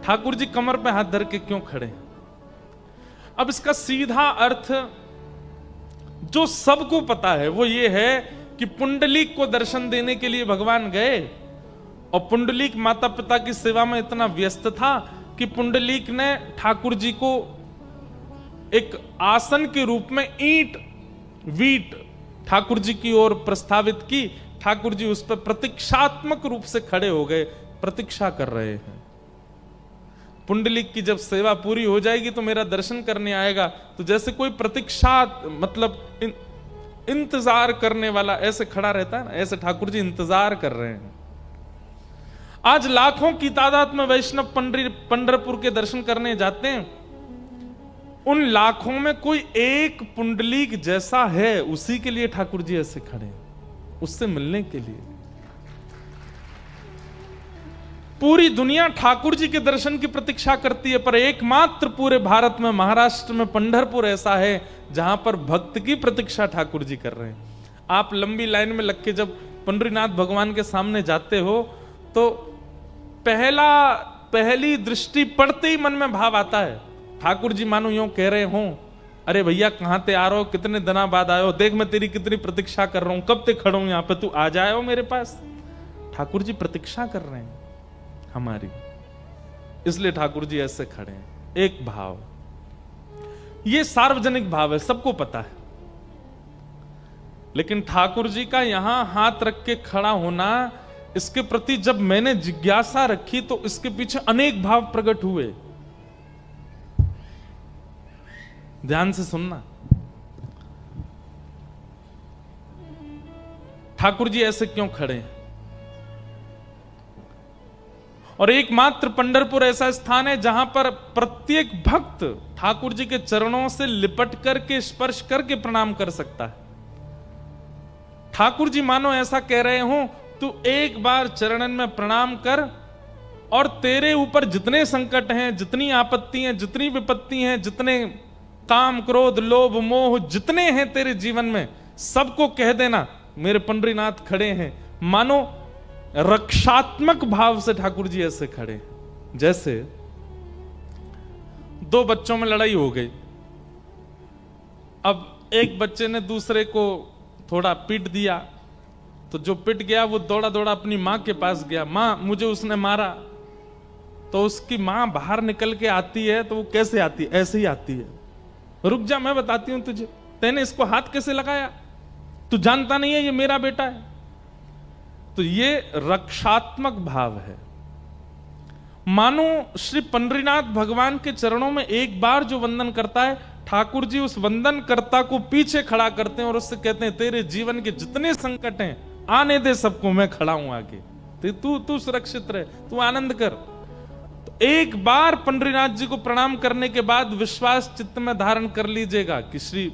ठाकुर जी कमर पे हाथ धर के क्यों खड़े हैं? अब इसका सीधा अर्थ जो सबको पता है वो ये है कि पुंडलीक को दर्शन देने के लिए भगवान गए और पुंडलीक माता पिता की सेवा में इतना व्यस्त था कि पुंडलीक ने ठाकुर जी को एक आसन के रूप में ईंट वीट ठाकुर जी की ओर प्रस्तावित की। ठाकुर जी उस पर प्रतीक्षात्मक रूप से खड़े हो गए, प्रतीक्षा कर रहे हैं। पुंडलीक की जब सेवा पूरी हो जाएगी तो मेरा दर्शन करने आएगा, तो जैसे कोई प्रतीक्षा मतलब इंतजार करने वाला ऐसे खड़ा रहता है ना, ऐसे ठाकुर जी इंतजार कर रहे हैं। आज लाखों की तादाद में वैष्णव पंढरपुर के दर्शन करने जाते हैं। उन लाखों में कोई एक पुंडलीक जैसा है, उसी के लिए ठाकुर जी ऐसे खड़े हैं, उससे मिलने के लिए। पूरी दुनिया ठाकुर जी के दर्शन की प्रतीक्षा करती है, पर एकमात्र पूरे भारत में, महाराष्ट्र में पंढरपुर ऐसा है जहां पर भक्त की प्रतीक्षा ठाकुर जी कर रहे हैं। आप लंबी लाइन में लग के जब पंढरीनाथ भगवान के सामने जाते हो तो पहली दृष्टि पड़ते ही मन में भाव आता है। ठाकुर जी मानो यूं कह रहे हो, अरे भैया कहां ते आ रहे हो, कितने दिनों बाद आए हो, देख मैं तेरी कितनी प्रतीक्षा कर रहा हूं, कब तक खड़ा हूं यहां पे, तू आ जाए हो मेरे पास। ठाकुर जी प्रतीक्षा कर रहे हैं हमारी, इसलिए ठाकुर जी ऐसे खड़े हैं। एक भाव, ये सार्वजनिक भाव है, सबको पता है। लेकिन ठाकुर जी का यहां हाथ रख के खड़ा होना, इसके प्रति जब मैंने जिज्ञासा रखी तो इसके पीछे अनेक भाव प्रकट हुए। ध्यान से सुनना। ठाकुर जी ऐसे क्यों खड़े हैं? और एकमात्र पंढरपुर ऐसा स्थान है जहां पर प्रत्येक भक्त ठाकुर जी के चरणों से लिपट करके, स्पर्श करके प्रणाम कर सकता है। ठाकुर जी मानो ऐसा कह रहे हो, तू एक बार चरणन में प्रणाम कर और तेरे ऊपर जितने संकट हैं, जितनी आपत्ति हैं, जितनी विपत्ति हैं, जितने काम क्रोध लोभ मोह जितने हैं तेरे जीवन में, सबको कह देना मेरे पंढरीनाथ खड़े हैं। मानो रक्षात्मक भाव से ठाकुर जी ऐसे खड़े, जैसे दो बच्चों में लड़ाई हो गई। अब एक बच्चे ने दूसरे को थोड़ा पीट दिया, तो जो पिट गया वो दौड़ा दौड़ा अपनी मां के पास गया, मां मुझे उसने मारा। तो उसकी मां बाहर निकल के आती है, तो वो कैसे आती है? ऐसे ही आती है, रुक जा मैं बताती हूं तुझे, तैने इसको हाथ कैसे लगाया, तू जानता नहीं है ये मेरा बेटा है। तो ये रक्षात्मक भाव है। मानो श्री पंढरीनाथ भगवान के चरणों में एक बार जो वंदन करता है, ठाकुर जी उस वंदन कर्ता को पीछे खड़ा करते हैं और उससे कहते हैं तेरे जीवन के जितने संकट हैं आने दे सबको, मैं खड़ा हूं आगे, तू सुरक्षित रहे, तू आनंद कर। तो एक बार पंढरीनाथ जी को प्रणाम करने के बाद विश्वास चित्त में धारण कर लीजिएगा कि श्री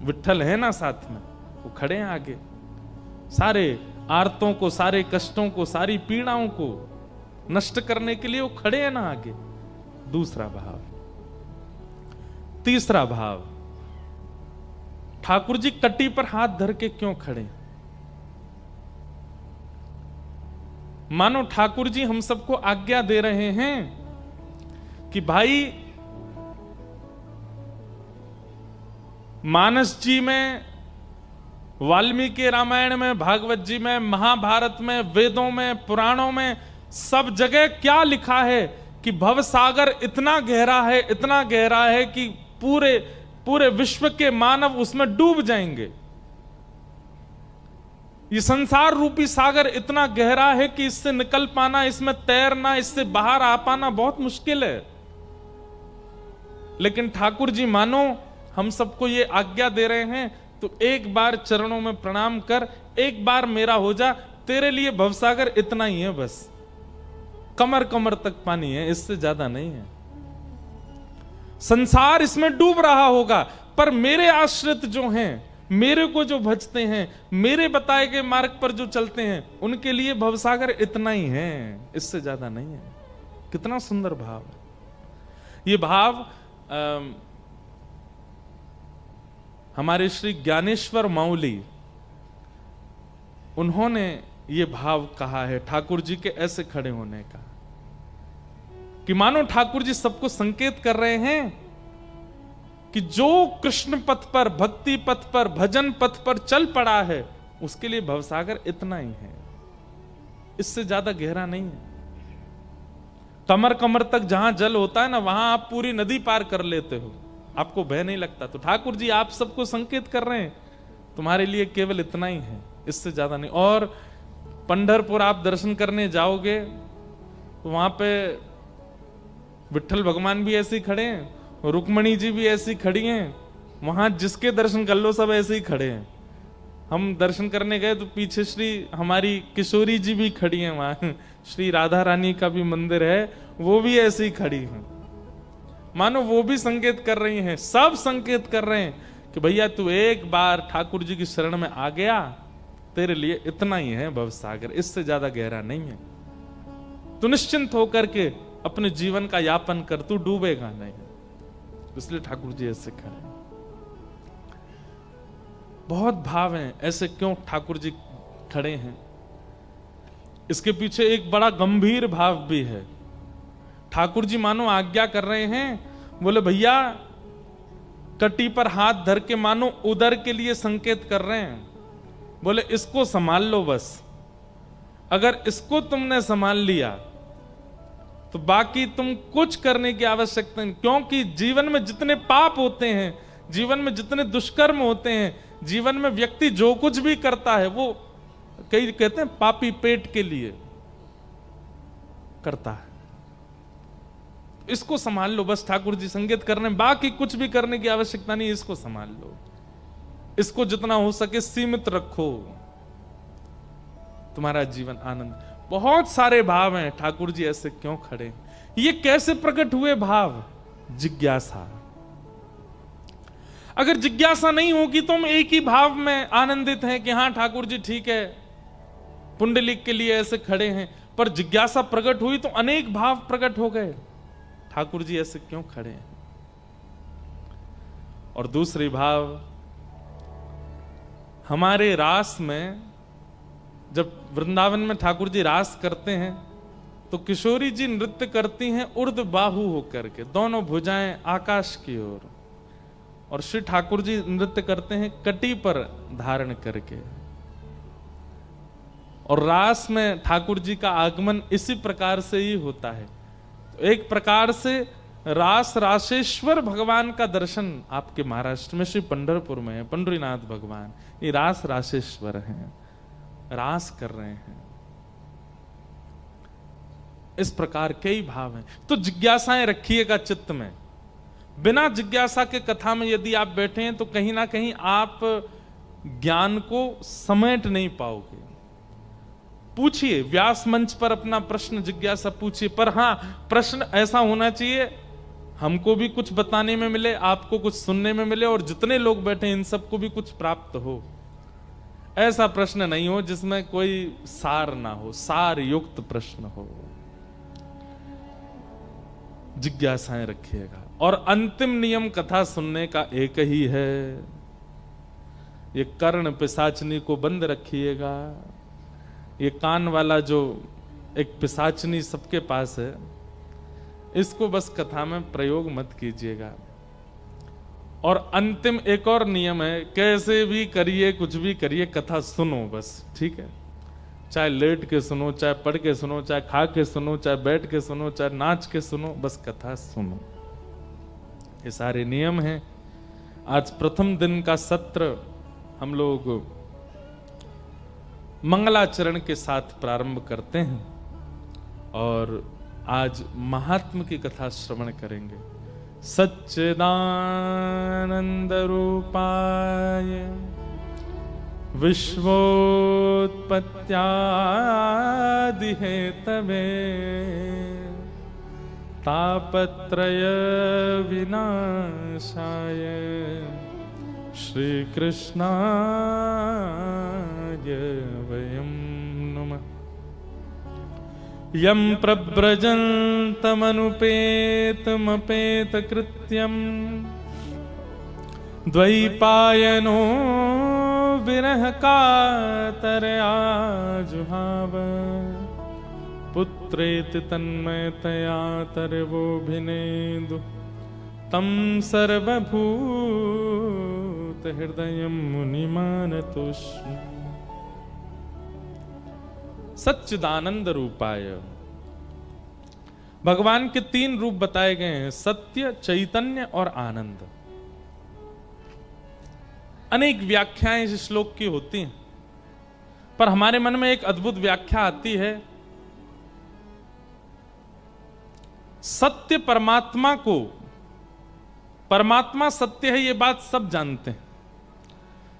विठ्ठल है ना साथ में, वो खड़े हैं आगे, सारे आर्तों को, सारे कष्टों को, सारी पीड़ाओं को नष्ट करने के लिए वो खड़े हैं ना आगे। दूसरा भाव। तीसरा भाव, ठाकुर जी कट्टी पर हाथ धर के क्यों खड़े? मानो ठाकुर जी हम सबको आज्ञा दे रहे हैं कि भाई मानस जी में, वाल्मीकि रामायण में, भागवत जी में, महाभारत में, वेदों में, पुराणों में, सब जगह क्या लिखा है कि भवसागर इतना गहरा है, इतना गहरा है कि पूरे विश्व के मानव उसमें डूब जाएंगे। ये संसार रूपी सागर इतना गहरा है कि इससे निकल पाना, इसमें तैरना, इससे बाहर आ पाना बहुत मुश्किल है। लेकिन ठाकुर जी मानो हम सबको ये आज्ञा दे रहे हैं, तो एक बार चरणों में प्रणाम कर, एक बार मेरा हो जा, तेरे लिए भवसागर इतना ही है, बस कमर कमर तक पानी है, इससे ज्यादा नहीं है। संसार इसमें डूब रहा होगा, पर मेरे आश्रित जो हैं, मेरे को जो भजते हैं, मेरे बताए गए मार्ग पर जो चलते हैं, उनके लिए भवसागर इतना ही है, इससे ज्यादा नहीं है। कितना सुंदर भाव है ये भाव। हमारे श्री ज्ञानेश्वर माउली, उन्होंने ये भाव कहा है ठाकुर जी के ऐसे खड़े होने का। कि मानो ठाकुर जी सबको संकेत कर रहे हैं कि जो कृष्ण पथ पर, भक्ति पथ पर, भजन पथ पर चल पड़ा है, उसके लिए भवसागर इतना ही है, इससे ज्यादा गहरा नहीं है। कमर कमर तक जहां जल होता है ना, वहां आप पूरी नदी पार कर लेते हो, आपको भय नहीं लगता। तो ठाकुर जी आप सबको संकेत कर रहे हैं, तुम्हारे लिए केवल इतना ही है, इससे ज्यादा नहीं। और पंढरपुर आप दर्शन करने जाओगे तो वहां पे विठ्ठल भगवान भी ऐसे ही खड़े हैं, रुक्मणी जी भी ऐसी खड़ी हैं, वहां जिसके दर्शन कर लो सब ऐसे ही खड़े हैं। हम दर्शन करने गए तो पीछे श्री हमारी किशोरी जी भी खड़ी हैं, वहां श्री राधा रानी का भी मंदिर है, वो भी ऐसे ही खड़ी हैं। मानो वो भी संकेत कर रही हैं, सब संकेत कर रहे हैं कि भैया तू एक बार ठाकुर जी की शरण में आ गया, तेरे लिए इतना ही है भवसागर, इससे ज्यादा गहरा नहीं है। तू निश्चिंत होकर के अपने जीवन का यापन कर, तू डूबेगा नहीं। इसलिए ठाकुर जी ऐसे खड़े हैं। बहुत भाव हैं, ऐसे क्यों ठाकुर जी खड़े हैं? इसके पीछे एक बड़ा गंभीर भाव भी है। ठाकुर जी मानो आज्ञा कर रहे हैं, बोले भैया कटी पर हाथ धर के मानो उदर के लिए संकेत कर रहे हैं, बोले इसको संभाल लो बस। अगर इसको तुमने संभाल लिया तो बाकी तुम कुछ करने की आवश्यकता नहीं, क्योंकि जीवन में जितने पाप होते हैं, जीवन में जितने दुष्कर्म होते हैं, जीवन में व्यक्ति जो कुछ भी करता है वो कई कहते हैं पापी पेट के लिए करता है। इसको संभाल लो बस, ठाकुर जी संकेत करने, बाकी कुछ भी करने की आवश्यकता नहीं, इसको संभाल लो, इसको जितना हो सके सीमित रखो, तुम्हारा जीवन आनंद। बहुत सारे भाव हैं, ठाकुर जी ऐसे क्यों खड़े? ये कैसे प्रकट हुए भाव? जिज्ञासा। अगर जिज्ञासा नहीं होगी तो हम एक ही भाव में आनंदित हैं कि हां ठाकुर जी ठीक है, पुंडलिक के लिए ऐसे खड़े हैं, पर जिज्ञासा प्रकट हुई तो अनेक भाव प्रकट हो गए, ठाकुर जी ऐसे क्यों खड़े हैं? और दूसरी भाव, हमारे रास में जब वृंदावन में ठाकुर जी रास करते हैं तो किशोरी जी नृत्य करती हैं उर्द बाहु होकर के, दोनों भुजाएं आकाश की ओर, और श्री ठाकुर जी नृत्य करते हैं कटी पर धारण करके। और रास में ठाकुर जी का आगमन इसी प्रकार से ही होता है। तो एक प्रकार से रास रासेश्वर भगवान का दर्शन आपके महाराष्ट्र में श्री पंढरपुर में है, पंढरीनाथ भगवान ये रास रासेश्वर हैं, रास कर रहे हैं। इस प्रकार कई भाव हैं। तो जिज्ञासाएं रखिएगा चित्त में। बिना जिज्ञासा के कथा में यदि आप बैठे हैं तो कहीं ना कहीं आप ज्ञान को समेट नहीं पाओगे। पूछिए, व्यास मंच पर अपना प्रश्न जिज्ञासा पूछिए, पर हां प्रश्न ऐसा होना चाहिए हमको भी कुछ बताने में मिले, आपको कुछ सुनने में मिले, और जितने लोग बैठे इन सबको भी कुछ प्राप्त हो। ऐसा प्रश्न नहीं हो जिसमें कोई सार ना हो, सार युक्त प्रश्न हो। जिज्ञासाएं रखिएगा। और अंतिम नियम कथा सुनने का एक ही है, ये कर्ण पिशाचनी को बंद रखिएगा। ये कान वाला जो एक पिशाचनी सबके पास है, इसको बस कथा में प्रयोग मत कीजिएगा। और अंतिम एक और नियम है, कैसे भी करिए, कुछ भी करिए, कथा सुनो बस, ठीक है? चाहे लेट के सुनो, चाहे पढ़ के सुनो, चाहे खा के सुनो, चाहे बैठ के सुनो, चाहे नाच के सुनो, बस कथा सुनो। ये सारे नियम हैं। आज प्रथम दिन का सत्र हम लोग मंगलाचरण के साथ प्रारंभ करते हैं और आज महात्मा की कथा श्रवण करेंगे। सच्चिदानंद रूपाय विश्वोत्पत्त्यादि हेतवे तापत्रय विनाशाय श्री कृष्णाय वयं नमः। यं प्रव्रजन्तमनुपेतमपेतकृत्यं द्वैपायनो विरह कातरया जुहाव पुत्र पुत्रेति तन्मयतया तरवोभिनेदु तं सर्वभूत हृदयं मुनिमानतोऽस्मि। सच्चिदानंद रूपाय। भगवान के 3 रूप बताए गए हैं, सत्य, चैतन्य और आनंद। अनेक व्याख्याएं इस श्लोक की होती हैं, पर हमारे मन में एक अद्भुत व्याख्या आती है। सत्य परमात्मा को, परमात्मा सत्य है ये बात सब जानते हैं।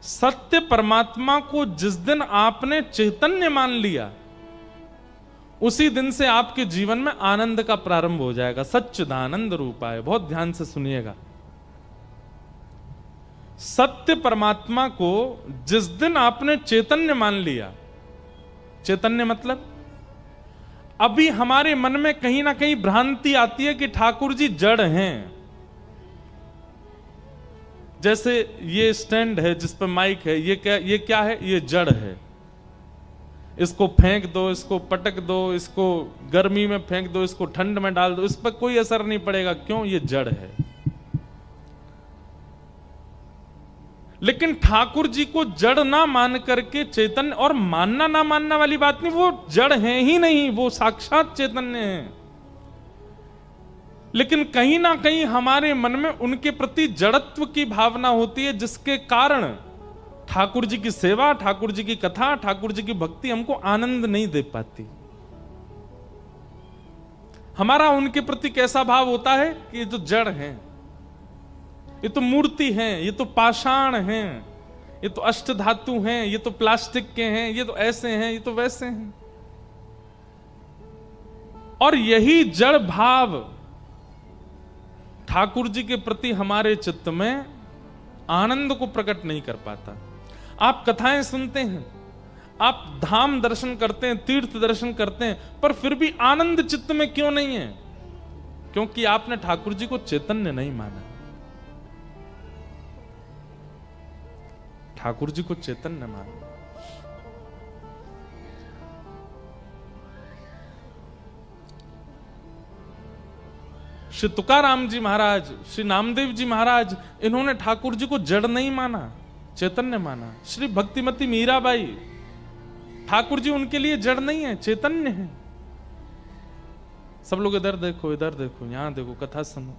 सत्य परमात्मा को जिस दिन आपने चैतन्य मान लिया, उसी दिन से आपके जीवन में आनंद का प्रारंभ हो जाएगा। सच्चिदानंद रूपाय। बहुत ध्यान से सुनिएगा। सत्य परमात्मा को जिस दिन आपने चैतन्य मान लिया, चैतन्य मतलब अभी हमारे मन में कहीं ना कहीं भ्रांति आती है कि ठाकुर जी जड़ हैं। जैसे ये स्टैंड है जिस पर माइक है, ये क्या है? ये जड़ है। इसको फेंक दो, इसको पटक दो, इसको गर्मी में फेंक दो, इसको ठंड में डाल दो, इस पर कोई असर नहीं पड़ेगा। क्यों? ये जड़ है। लेकिन ठाकुर जी को जड़ ना मान करके चैतन्य, और मानना ना मानना वाली बात नहीं, वो जड़ है ही नहीं, वो साक्षात चैतन्य है। लेकिन कहीं ना कहीं हमारे मन में उनके प्रति जड़त्व की भावना होती है, जिसके कारण ठाकुर जी की सेवा, ठाकुर जी की कथा, ठाकुर जी की भक्ति हमको आनंद नहीं दे पाती। हमारा उनके प्रति कैसा भाव होता है कि ये तो जड़ हैं, ये तो मूर्ति हैं, ये तो पाषाण हैं, ये तो अष्टधातु हैं, ये तो प्लास्टिक के हैं, ये तो ऐसे हैं, ये तो वैसे हैं। और यही जड़ भाव ठाकुर जी के प्रति हमारे चित्त में आनंद को प्रकट नहीं कर पाता। आप कथाएं सुनते हैं, आप धाम दर्शन करते हैं, तीर्थ दर्शन करते हैं, पर फिर भी आनंद चित्त में क्यों नहीं है? क्योंकि आपने ठाकुर जी को चैतन्य नहीं माना। ठाकुर जी को चैतन्य माना। श्री तुकाराम जी महाराज, श्री नामदेव जी महाराज, इन्होंने ठाकुर जी को जड़ नहीं माना, चैतन्य माना। श्री भक्तिमती मीराबाई, ठाकुर जी उनके लिए जड़ नहीं है, चैतन्य है। सब लोग इधर देखो, इधर देखो, यहां देखो, कथा सुनो।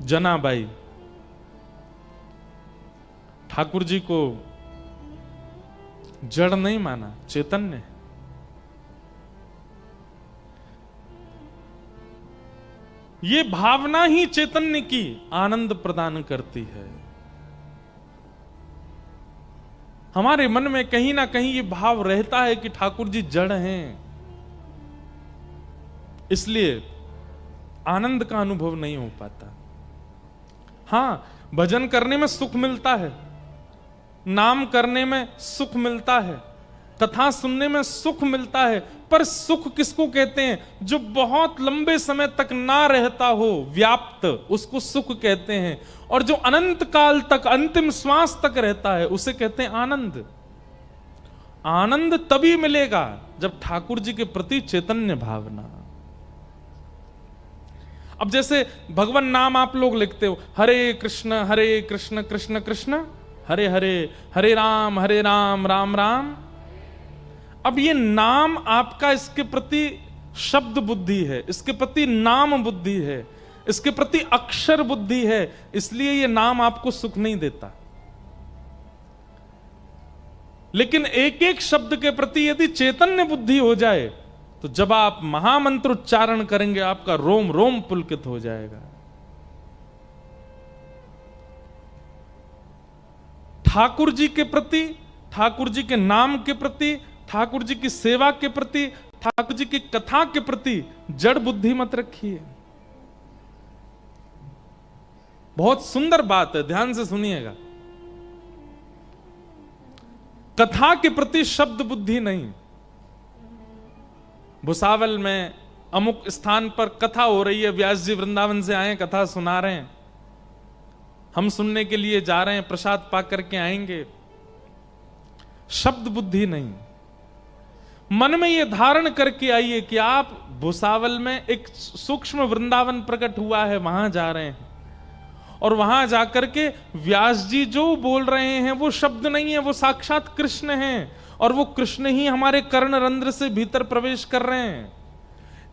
जनाबाई ठाकुर जी को जड़ नहीं माना, चैतन्य है। ये भावना ही चैतन्य की आनंद प्रदान करती है। हमारे मन में कहीं ना कहीं ये भाव रहता है कि ठाकुर जी जड़ हैं, इसलिए आनंद का अनुभव नहीं हो पाता। हां, भजन करने में सुख मिलता है, नाम करने में सुख मिलता है, कथा सुनने में सुख मिलता है, पर सुख किसको कहते हैं? जो बहुत लंबे समय तक ना रहता हो व्याप्त, उसको सुख कहते हैं। और जो अनंत काल तक, अंतिम श्वास तक रहता है, उसे कहते हैं आनंद। आनंद तभी मिलेगा जब ठाकुर जी के प्रति चैतन्य भावना। अब जैसे भगवान नाम आप लोग लिखते हो, हरे कृष्ण कृष्ण कृष्ण हरे हरे, हरे राम राम राम। अब ये नाम आपका इसके प्रति शब्द बुद्धि है, इसके प्रति नाम बुद्धि है, इसके प्रति अक्षर बुद्धि है, इसलिए ये नाम आपको सुख नहीं देता। लेकिन एक एक शब्द के प्रति यदि चैतन्य बुद्धि हो जाए, तो जब आप महामंत्र उच्चारण करेंगे, आपका रोम रोम पुलकित हो जाएगा। ठाकुर जी के प्रति, ठाकुर जी के नाम के प्रति, ठाकुर जी की सेवा के प्रति, ठाकुर जी की कथा के प्रति जड़ बुद्धि मत रखिए। बहुत सुंदर बात है, ध्यान से सुनिएगा। कथा के प्रति शब्द बुद्धि नहीं। भुसावल में अमुक स्थान पर कथा हो रही है, व्यास जी वृंदावन से आए, कथा सुना रहे हैं, हम सुनने के लिए जा रहे हैं, प्रसाद पा करके आएंगे। शब्द बुद्धि नहीं, मन में ये धारण करके आइए कि आप भुसावल में एक सूक्ष्म वृंदावन प्रकट हुआ है, वहां जा रहे हैं, और वहां जाकर के व्यास जी जो बोल रहे हैं वो शब्द नहीं है, वो साक्षात कृष्ण हैं, और वो कृष्ण ही हमारे कर्ण रंध्र से भीतर प्रवेश कर रहे हैं।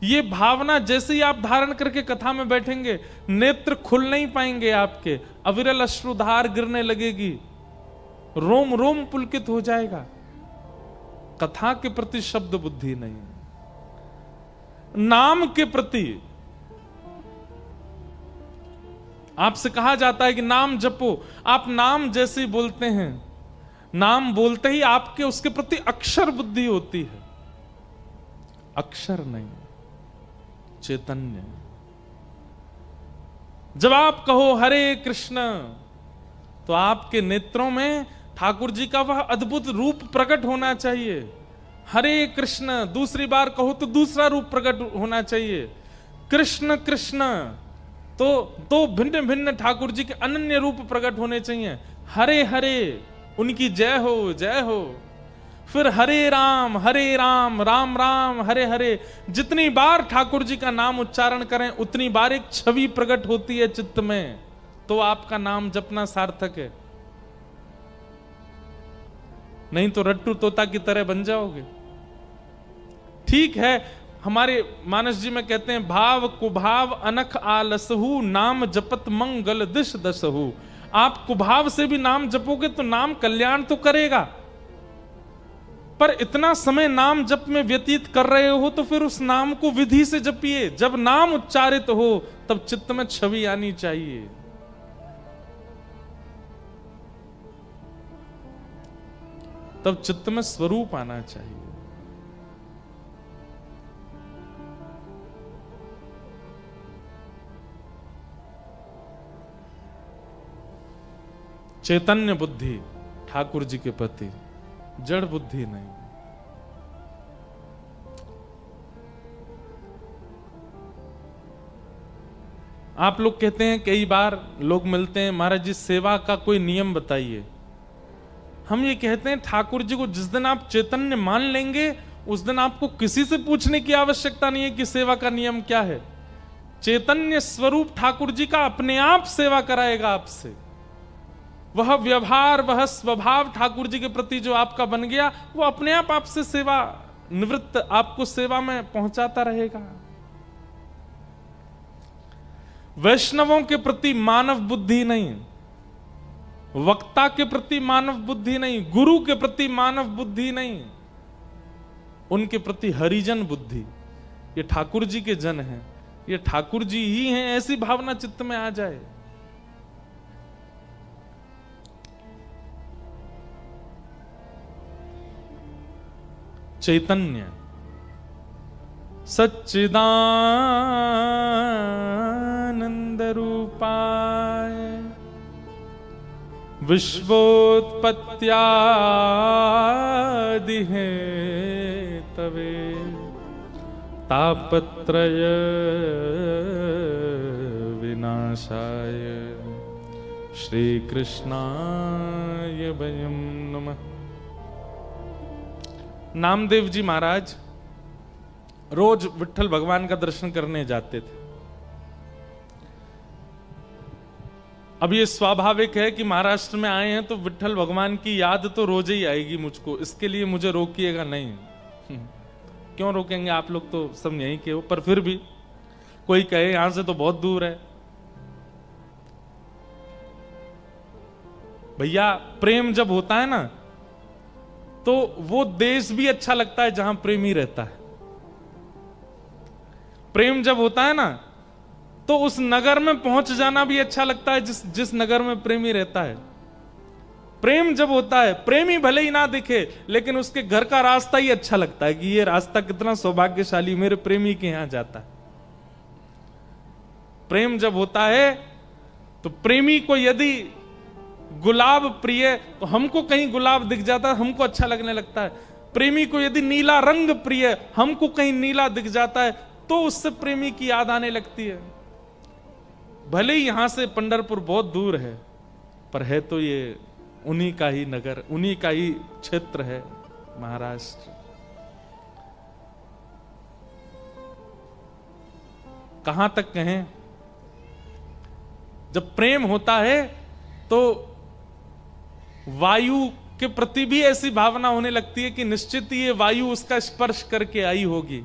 ये भावना जैसे ही आप धारण करके कथा में बैठेंगे, नेत्र खुल नहीं पाएंगे आपके, अविरल अश्रुधार गिरने लगेगी, रोम रोम पुलकित हो जाएगा। कथा के प्रति शब्द बुद्धि नहीं, नाम के प्रति आपसे कहा जाता है कि नाम जपो, आप नाम जैसे ही बोलते हैं, नाम बोलते ही आपके उसके प्रति अक्षर बुद्धि होती है, अक्षर नहीं, चैतन्य। जब आप कहो हरे कृष्ण, तो आपके नेत्रों में ठाकुर जी का वह अद्भुत रूप प्रकट होना चाहिए। हरे कृष्ण दूसरी बार कहो तो दूसरा रूप प्रकट होना चाहिए। कृष्ण कृष्ण तो दो भिन्न भिन्न ठाकुर जी के अनन्य रूप प्रकट होने चाहिए। हरे हरे उनकी जय हो जय हो। फिर हरे राम राम राम हरे हरे। जितनी बार ठाकुर जी का नाम उच्चारण करें उतनी बार एक छवि प्रकट होती है चित्त में, तो आपका नाम जपना सार्थक है। नहीं तो रट्टू तोता की तरह बन जाओगे। ठीक है, हमारे मानस जी में कहते हैं भाव कुभाव अनख आलसहु, नाम जपत मंगल दिश दसहु। आप कुभाव से भी नाम जपोगे तो नाम कल्याण तो करेगा, पर इतना समय नाम जप में व्यतीत कर रहे हो तो फिर उस नाम को विधि से जपिए। जब नाम उच्चारित हो तब चित्त में छवि आनी चाहिए। तब चित्त में स्वरूप आना चाहिए। चैतन्य बुद्धि ठाकुर जी के प्रति, जड़ बुद्धि नहीं। आप लोग कहते हैं, कई बार लोग मिलते हैं, महाराज जी सेवा का कोई नियम बताइए। हम ये कहते हैं ठाकुर जी को जिस दिन आप चैतन्य मान लेंगे उस दिन आपको किसी से पूछने की आवश्यकता नहीं है कि सेवा का नियम क्या है। चैतन्य स्वरूप ठाकुर जी का अपने आप सेवा कराएगा आपसे। वह व्यवहार, वह स्वभाव ठाकुर जी के प्रति जो आपका बन गया, वो अपने आप आपसे सेवा निवृत्त आपको सेवा में पहुंचाता रहेगा। वैष्णवों के प्रति मानव बुद्धि नहीं, वक्ता के प्रति मानव बुद्धि नहीं, गुरु के प्रति मानव बुद्धि नहीं, उनके प्रति हरिजन बुद्धि। ये ठाकुर जी के जन हैं, ये ठाकुर जी ही हैं, ऐसी भावना चित्त में आ जाए। चैतन्य सच्चिदानंद रूपाय विश्वोत्पत्त्यादि हेतवे तापत्रय विनाशाय श्री कृष्णाय वयं नमः। नामदेव जी महाराज रोज विट्ठल भगवान का दर्शन करने जाते थे। अब ये स्वाभाविक है कि महाराष्ट्र में आए हैं तो विट्ठल भगवान की याद तो रोज ही आएगी मुझको, इसके लिए मुझे रोकिएगा नहीं। क्यों रोकेंगे, आप लोग तो सब यहीं के हो। पर फिर भी कोई कहे यहां से तो बहुत दूर है। भैया प्रेम जब होता है ना तो वो देश भी अच्छा लगता है जहां प्रेमी रहता है। प्रेम जब होता है ना तो उस नगर में पहुंच जाना भी अच्छा लगता है जिस नगर में प्रेमी रहता है। प्रेम जब होता है, प्रेमी भले ही ना दिखे लेकिन उसके घर का रास्ता ही अच्छा लगता है कि ये रास्ता कितना सौभाग्यशाली, मेरे प्रेमी के यहां जाता है। प्रेम जब होता है तो प्रेमी को यदि गुलाब प्रिय तो हमको कहीं गुलाब दिख जाता है, हमको अच्छा लगने लगता है। प्रेमी को यदि नीला रंग प्रिय, हमको कहीं नीला दिख जाता है तो उससे प्रेमी की याद आने लगती है। भले ही यहां से पंढरपुर बहुत दूर है पर है तो ये उन्हीं का ही नगर, उन्हीं का ही क्षेत्र है महाराष्ट्र। कहां तक कहें, जब प्रेम होता है तो वायु के प्रति भी ऐसी भावना होने लगती है कि निश्चित ही ये वायु उसका स्पर्श करके आई होगी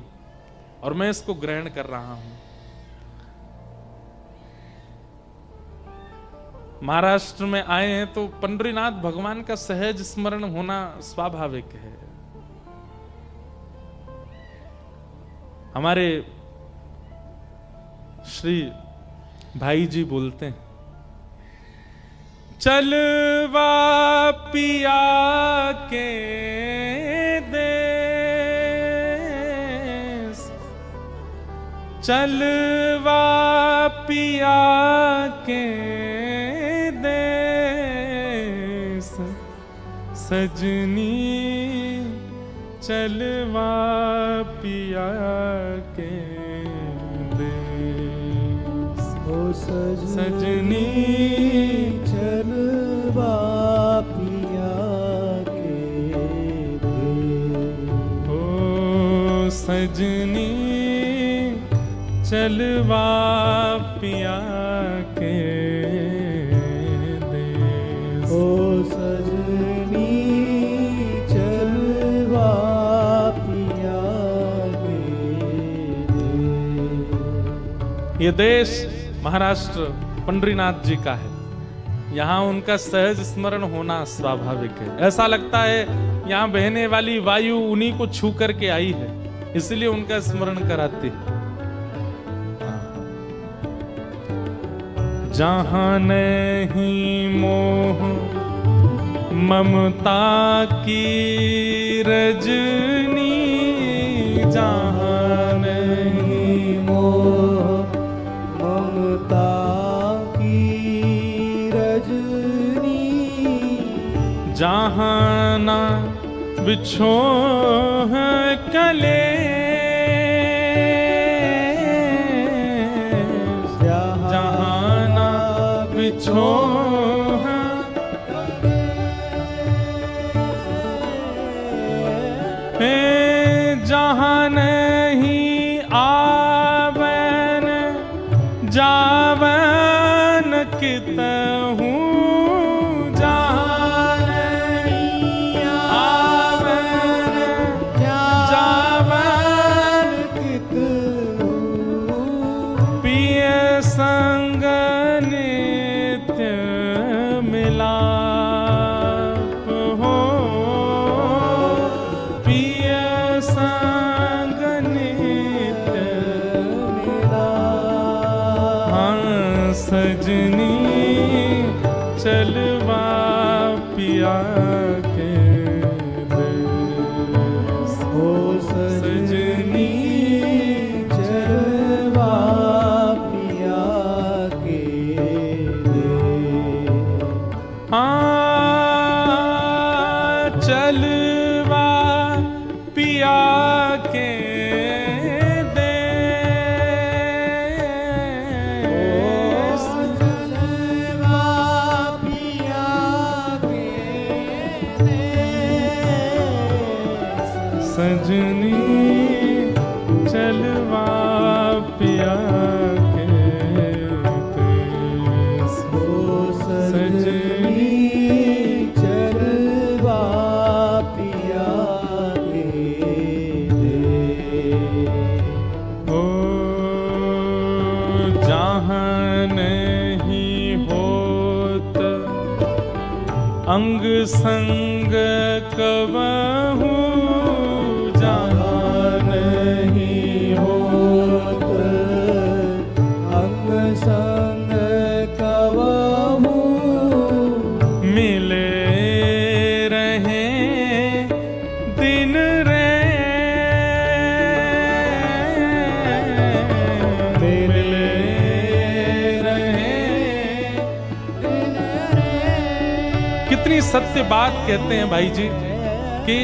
और मैं इसको ग्रहण कर रहा हूं। महाराष्ट्र में आए हैं तो पंढरीनाथ भगवान का सहज स्मरण होना स्वाभाविक है। हमारे श्री भाई जी बोलते हैं, चलवा पिया के देश, चलवा पिया के देश, सजनी चलवा पिया के देश, ओ सजनी चलवा पिया के देश, ओ सजनी चलवा पिया के देश, ओ सजनी चलवा पिया के देश। ये देश महाराष्ट्र पंढरीनाथ जी का है। यहाँ उनका सहज स्मरण होना स्वाभाविक है। ऐसा लगता है यहाँ बहने वाली वायु उन्हीं को छू करके आई है, इसलिए उनका स्मरण कराती है। जहाँ नहीं मोह ममता की रजनी, जहाँ नहीं मोह ममता की रजनी, जहाँ ना बिछो है कलेश, जहाँ ना बिछो है, जहाँ नहीं आवन जावन कितहूँ, जहाँ नहीं आवन जावन कितहूँ, पिय संग नित्य मिलाप हो, पिय संग नित्य हाँ, सजनी चलवा पिया के देश, ओ सजनी चलवा पिया के देश, हाँ चलवा पिया के देश, चलवा पिया के देश, सजनी चलवा पिया के देश, ओ सजनी चलवा पिया के देश, ओ जहाँ नहीं होत अंग संग कबहू, जहाँ नहीं होत अंग संग कबहू, मिले रहे दिन रैन, मिले रहे। कितनी सत्य बात कहते हैं भाई जी कि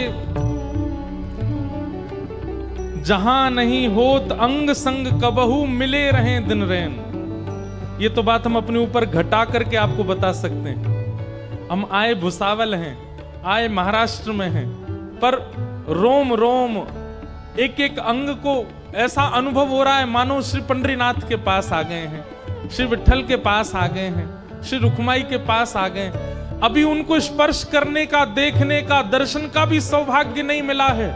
जहां नहीं होत अंग संग कबहू, मिले रहे दिन रैन। ये तो बात हम अपने ऊपर घटा करके आपको बता सकते हैं। हम आए भुसावल हैं, आए महाराष्ट्र में हैं, पर रोम रोम एक एक अंग को ऐसा अनुभव हो रहा है मानो श्री पंडरीनाथ के पास आ गए हैं, श्री विठ्ठल के पास आ गए हैं, श्री रुक्माई के पास आ गए। अभी उनको स्पर्श करने का, देखने का, दर्शन का भी सौभाग्य नहीं मिला है,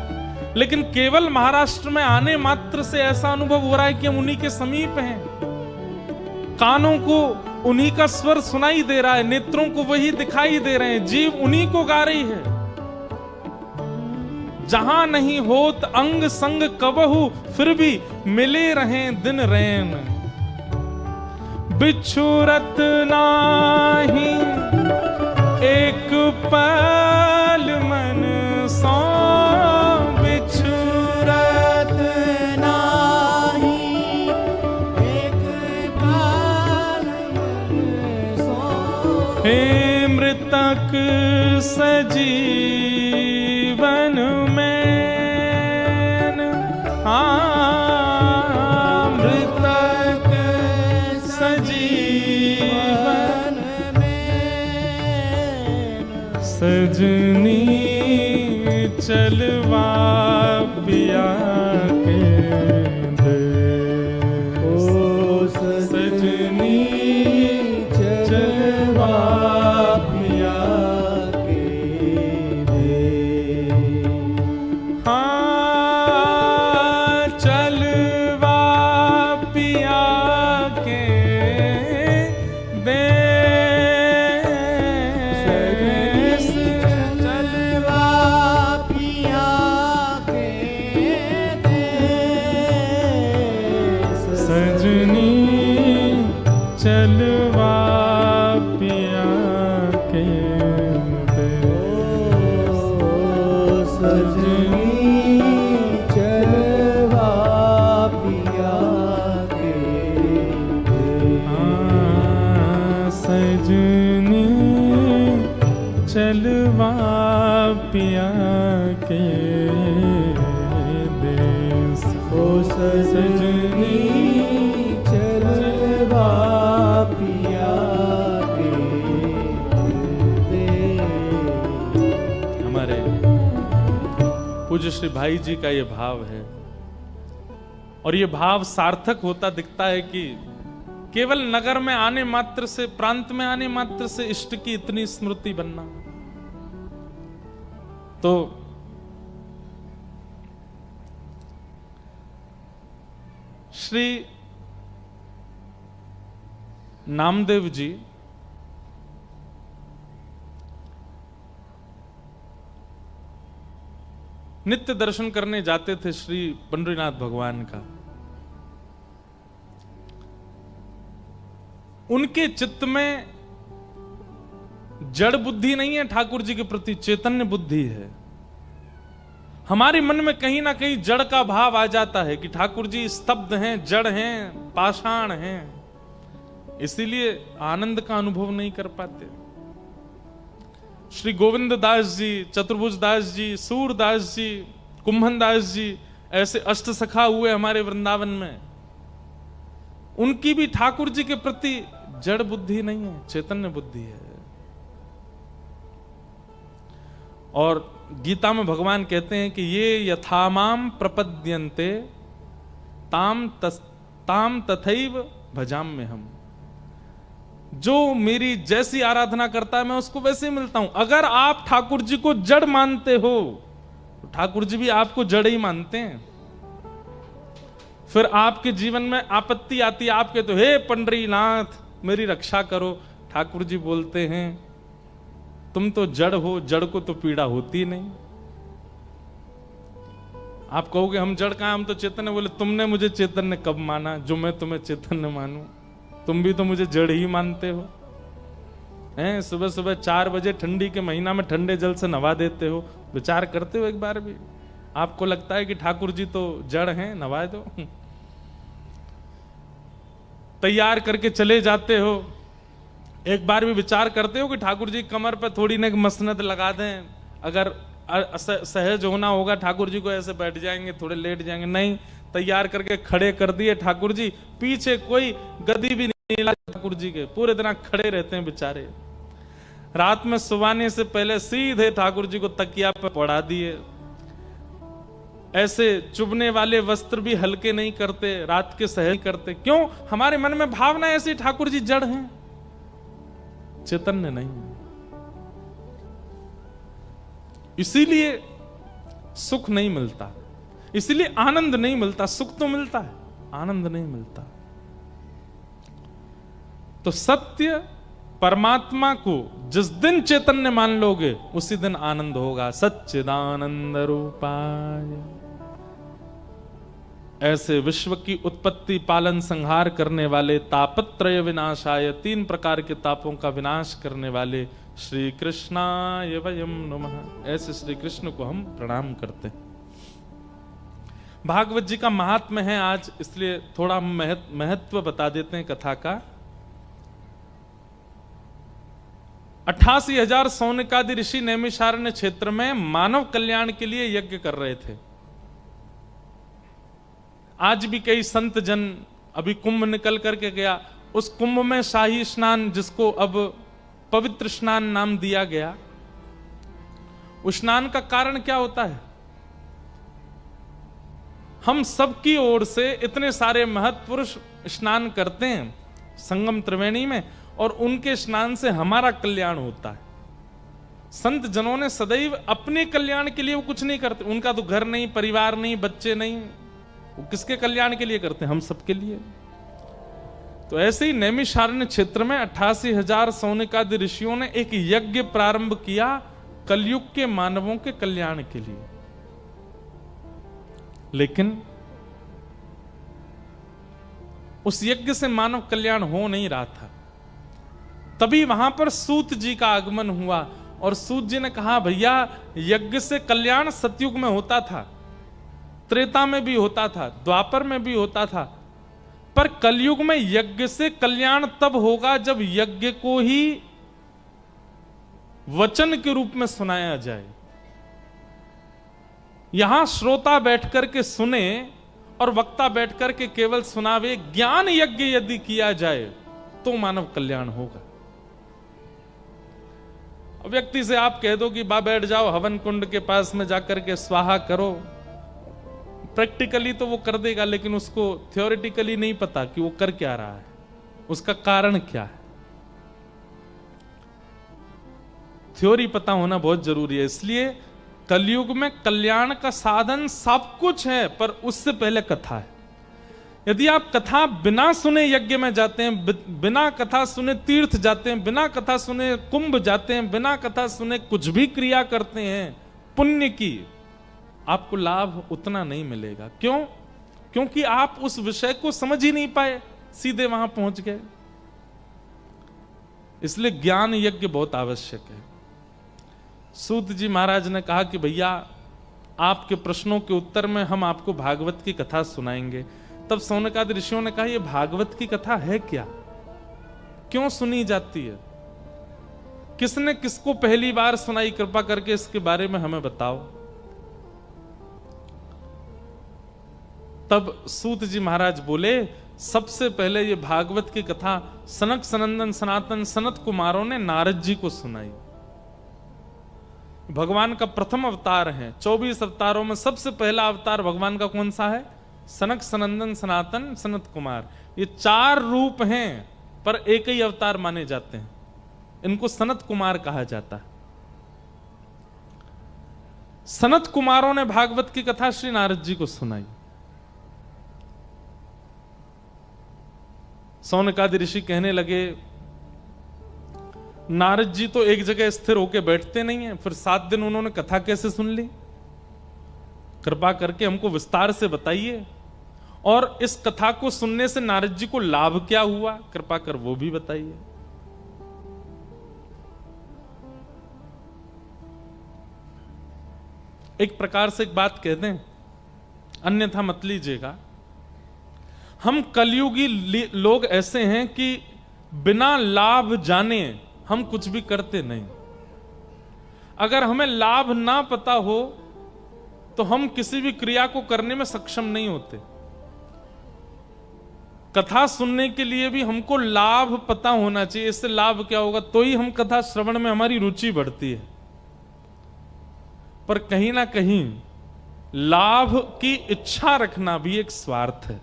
लेकिन केवल महाराष्ट्र में आने मात्र से ऐसा अनुभव हो रहा है कि हम उन्हीं के समीप हैं। कानों को उन्हीं का स्वर सुनाई दे रहा है, नेत्रों को वही दिखाई दे रहे हैं, जीव उन्हीं को गा रही है। जहां नहीं होत अंग संग कबहू, फिर भी मिले रहें दिन रैन। बिछुरत नाही एक पल मन सो, बिछुरत नाही एक पल मन सो। हे मृतक सजीवन में, मृतक सजीवन में, सजनी चलवा पिया के दे। ओ सजनी चलवा पिया के दे। हाँ चलवा पिया के दे। चलवा पिया के दे। सजनी चलवा पिया के दे। सजनी चलवा पिया के दे। हाँ, सजनी चलवा पिया के दे। ओ सजनी चलवा पिया के दे। हमारे पूज्य श्री भाई जी का ये भाव है, और ये भाव सार्थक होता दिखता है कि केवल नगर में आने मात्र से, प्रांत में आने मात्र से इष्ट की इतनी स्मृति बनना। तो श्री नामदेव जी नित्य दर्शन करने जाते थे श्री पंडरीनाथ भगवान का। उनके चित्त में जड़ बुद्धि नहीं है, ठाकुर जी के प्रति चैतन्य बुद्धि है। हमारे मन में कहीं ना कहीं जड़ का भाव आ जाता है कि ठाकुर जी स्तब्ध हैं, जड़ हैं, पाषाण हैं, इसीलिए आनंद का अनुभव नहीं कर पाते। श्री गोविंद दास जी, चतुर्भुज दास जी, सूरदास जी, कुंभन दास जी, ऐसे अष्ट सखा हुए हमारे वृंदावन में, उनकी भी ठाकुर जी के प्रति जड़ बुद्धि नहीं है, चैतन्य बुद्धि है। और गीता में भगवान कहते हैं कि ये यथामाम प्रपद्यन्ते ताम तथैव भजाम में हम। जो मेरी जैसी आराधना करता है मैं उसको वैसे ही मिलता हूं। अगर आप ठाकुर जी को जड़ मानते हो तो ठाकुर जी भी आपको जड़ ही मानते हैं। फिर आपके जीवन में आपत्ति आती है, आपके तो हे पंडरीनाथ मेरी रक्षा करो, ठाकुर जी बोलते हैं तुम तो जड़ हो, जड़ को तो पीड़ा होती नहीं। आप कहोगे हम जड़ कहां, हम तो चैतन्य। बोले तुमने मुझे चैतन्य कब माना जो मैं तुम्हें चैतन्य मानूं? तुम भी तो मुझे जड़ ही मानते हो। हैं, सुबह सुबह 4 बजे ठंडी के महीना में ठंडे जल से नवा देते हो। विचार करते हो एक बार भी? आपको लगता है कि ठाकुर जी तो जड़ हैं, नवा दो। तैयार करके चले जाते हो, एक बार भी विचार करते हो कि ठाकुर जी कमर पर थोड़ी ना मसनद लगा दें, अगर सहज होना होगा ठाकुर जी को ऐसे बैठ जाएंगे, थोड़े लेट जाएंगे? नहीं, तैयार करके खड़े कर दिए ठाकुर जी, पीछे कोई गदी भी नहीं लगा ठाकुर जी के, पूरे दिन खड़े रहते हैं बेचारे। रात में सुवाने से पहले सीधे ठाकुर जी को तकिया पर पड़ा दिए। ऐसे चुभने वाले वस्त्र भी हल्के नहीं करते, रात के सहन करते। क्यों? हमारे मन में भावना ऐसी, ठाकुर जी जड़ हैं, चैतन्य नहीं। इसीलिए सुख नहीं मिलता, इसीलिए आनंद नहीं मिलता। सुख तो मिलता है, आनंद नहीं मिलता। तो सत्य परमात्मा को जिस दिन चैतन्य मान लोगे उसी दिन आनंद होगा। सच्चिदानंद रूपाय, ऐसे विश्व की उत्पत्ति पालन संहार करने वाले, तापत्रय विनाशाय, 3 प्रकार के तापों का विनाश करने वाले श्री कृष्णाय वयम नमः। ऐसे श्री कृष्ण को हम प्रणाम करते हैं। भागवत जी का महात्म्य है आज, इसलिए थोड़ा महत्व बता देते हैं कथा का। 88,000 सौनकादि ऋषि नैमिषारण्य क्षेत्र में मानव कल्याण के लिए यज्ञ कर रहे थे। आज भी कई संत जन, अभी कुंभ निकल करके गया, उस कुंभ में शाही स्नान, जिसको अब पवित्र स्नान नाम दिया गया, उस स्नान का कारण क्या होता है? हम सबकी ओर से इतने सारे महत्पुरुष स्नान करते हैं संगम त्रिवेणी में, और उनके स्नान से हमारा कल्याण होता है। संत जनों ने सदैव अपने कल्याण के लिए वो कुछ नहीं करते। उनका तो घर नहीं, परिवार नहीं, बच्चे नहीं, वो किसके कल्याण के लिए करते हैं? हम सबके लिए। तो ऐसे ही नैमिषारण्य क्षेत्र में 88,000 सौनकादि ऋषियों ने एक यज्ञ प्रारंभ किया कलयुग के मानवों के कल्याण के लिए। लेकिन उस यज्ञ से मानव कल्याण हो नहीं रहा था। तभी वहां पर सूत जी का आगमन हुआ, और सूत जी ने कहा, भैया यज्ञ से कल्याण सतयुग में होता था, त्रेता में भी होता था, द्वापर में भी होता था, पर कलयुग में यज्ञ से कल्याण तब होगा जब यज्ञ को ही वचन के रूप में सुनाया जाए। यहां श्रोता बैठ करके सुने और वक्ता बैठ करके केवल सुनावे। ज्ञान यज्ञ यदि किया जाए तो मानव कल्याण होगा। व्यक्ति से आप कह दो कि बा बैठ जाओ हवन कुंड के पास में जाकर के स्वाहा करो, प्रैक्टिकली तो वो कर देगा, लेकिन उसको थ्योरेटिकली नहीं पता कि वो कर क्या रहा है, उसका कारण क्या है। थ्योरी पता होना बहुत जरूरी है। इसलिए कलयुग में कल्याण का साधन सब कुछ है, पर उससे पहले कथा है। यदि आप कथा बिना सुने यज्ञ में जाते हैं, बिना कथा सुने तीर्थ जाते हैं, बिना कथा सुने कुंभ जाते हैं, बिना कथा सुने कुछ भी क्रिया करते हैं पुण्य की, आपको लाभ उतना नहीं मिलेगा। क्यों? क्योंकि आप उस विषय को समझ ही नहीं पाए, सीधे वहां पहुंच गए। इसलिए ज्ञान यज्ञ बहुत आवश्यक है। सूत जी महाराज ने कहा कि भैया आपके प्रश्नों के उत्तर में हम आपको भागवत की कथा सुनाएंगे। तब सौनकादि ऋषियों ने कहा, यह भागवत की कथा है क्या? क्यों सुनी जाती है? किसने किसको पहली बार सुनाई? कृपा करके इसके बारे में हमें बताओ। तब सूत जी महाराज बोले, सबसे पहले ये भागवत की कथा सनक सनंदन सनातन सनत कुमारों ने नारद जी को सुनाई। भगवान का प्रथम अवतार है। 24 अवतारों में सबसे पहला अवतार भगवान का कौन सा है? सनक सनंदन सनातन सनत कुमार। ये 4 रूप हैं, पर एक ही अवतार माने जाते हैं। इनको सनत कुमार कहा जाता है। सनत कुमारों ने भागवत की कथा श्री नारद जी को सुनाई। सौनकादि ऋषि कहने लगे, नारद जी तो एक जगह स्थिर होकर बैठते नहीं है, फिर 7 दिन उन्होंने कथा कैसे सुन ली? कृपा करके हमको विस्तार से बताइए। और इस कथा को सुनने से नारद जी को लाभ क्या हुआ, कृपा कर वो भी बताइए। एक प्रकार से एक बात कह दें, अन्यथा मत लीजिएगा। हम कलयुगी लोग ऐसे हैं कि बिना लाभ जाने हम कुछ भी करते नहीं। अगर हमें लाभ ना पता हो तो हम किसी भी क्रिया को करने में सक्षम नहीं होते। कथा सुनने के लिए भी हमको लाभ पता होना चाहिए। इससे लाभ क्या होगा, तो ही हम कथा श्रवण में हमारी रुचि बढ़ती है। पर कहीं ना कहीं लाभ की इच्छा रखना भी एक स्वार्थ है।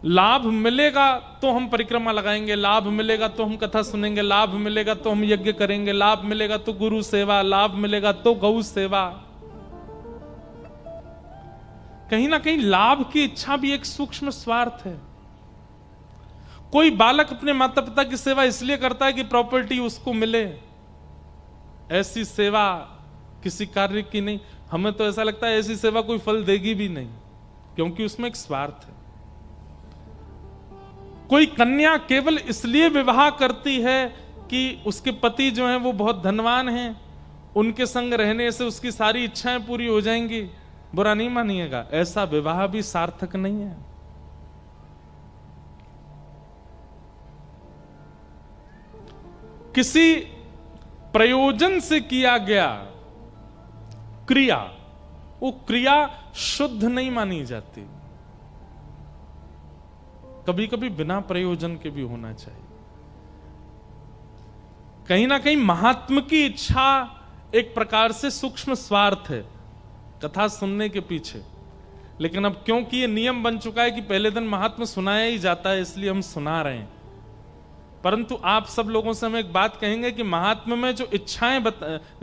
लाभ मिलेगा तो हम परिक्रमा लगाएंगे, लाभ मिलेगा तो हम कथा सुनेंगे, लाभ मिलेगा तो हम यज्ञ करेंगे, लाभ मिलेगा तो गुरु सेवा, लाभ मिलेगा तो गौ सेवा। कहीं ना कहीं लाभ की इच्छा भी एक सूक्ष्म स्वार्थ है। कोई बालक अपने माता पिता की सेवा इसलिए करता है कि प्रॉपर्टी उसको मिले, ऐसी सेवा किसी कार्य की नहीं। हमें तो ऐसा लगता है ऐसी सेवा कोई फल देगी भी नहीं, क्योंकि उसमें एक स्वार्थ है। कोई कन्या केवल इसलिए विवाह करती है कि उसके पति जो हैं वो बहुत धनवान हैं, उनके संग रहने से उसकी सारी इच्छाएं पूरी हो जाएंगी। बुरा नहीं मानिएगा, ऐसा विवाह भी सार्थक नहीं है। किसी प्रयोजन से किया गया क्रिया, वो क्रिया शुद्ध नहीं मानी जाती। कभी कभी बिना प्रयोजन के भी होना चाहिए। कहीं ना कहीं महात्म की इच्छा एक प्रकार से सूक्ष्म स्वार्थ है कथा सुनने के पीछे। लेकिन अब क्योंकि ये नियम बन चुका है कि पहले दिन महात्म सुनाया ही जाता है, इसलिए हम सुना रहे हैं। परंतु आप सब लोगों से हम एक बात कहेंगे कि महात्म में जो इच्छाएं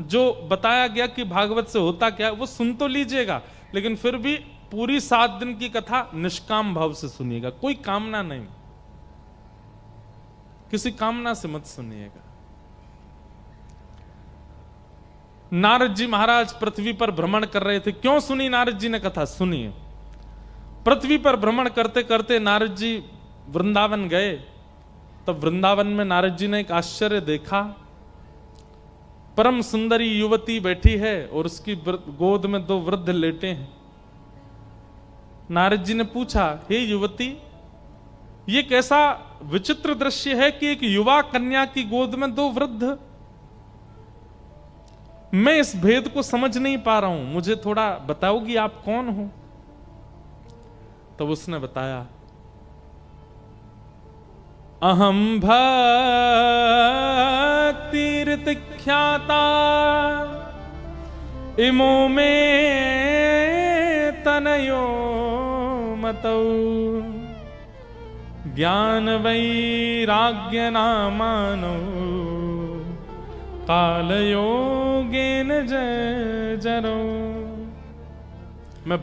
जो बताया गया कि भागवत से होता क्या, वो सुन तो लीजिएगा, लेकिन फिर भी पूरी 7 दिन की कथा निष्काम भाव से सुनिएगा। कोई कामना नहीं, किसी कामना से मत सुनिएगा। नारद जी महाराज पृथ्वी पर भ्रमण कर रहे थे। क्यों सुनी नारद जी ने कथा? सुनिए। पृथ्वी पर भ्रमण करते करते नारद जी वृंदावन गए। तब वृंदावन में नारद जी ने एक आश्चर्य देखा। परम सुंदरी युवती बैठी है और उसकी गोद में 2 वृद्ध लेटे हैं। नारद जी ने पूछा, हे युवती, ये कैसा विचित्र दृश्य है कि एक युवा कन्या की गोद में 2 वृद्ध? मैं इस भेद को समझ नहीं पा रहा हूं, मुझे थोड़ा बताओगी आप कौन हो? तब उसने बताया, अहम भक्तिर्तिख्याता इमो में तनयो मतौ ज्ञान वैराग्य नामानो कालयोगेन जरो। मैं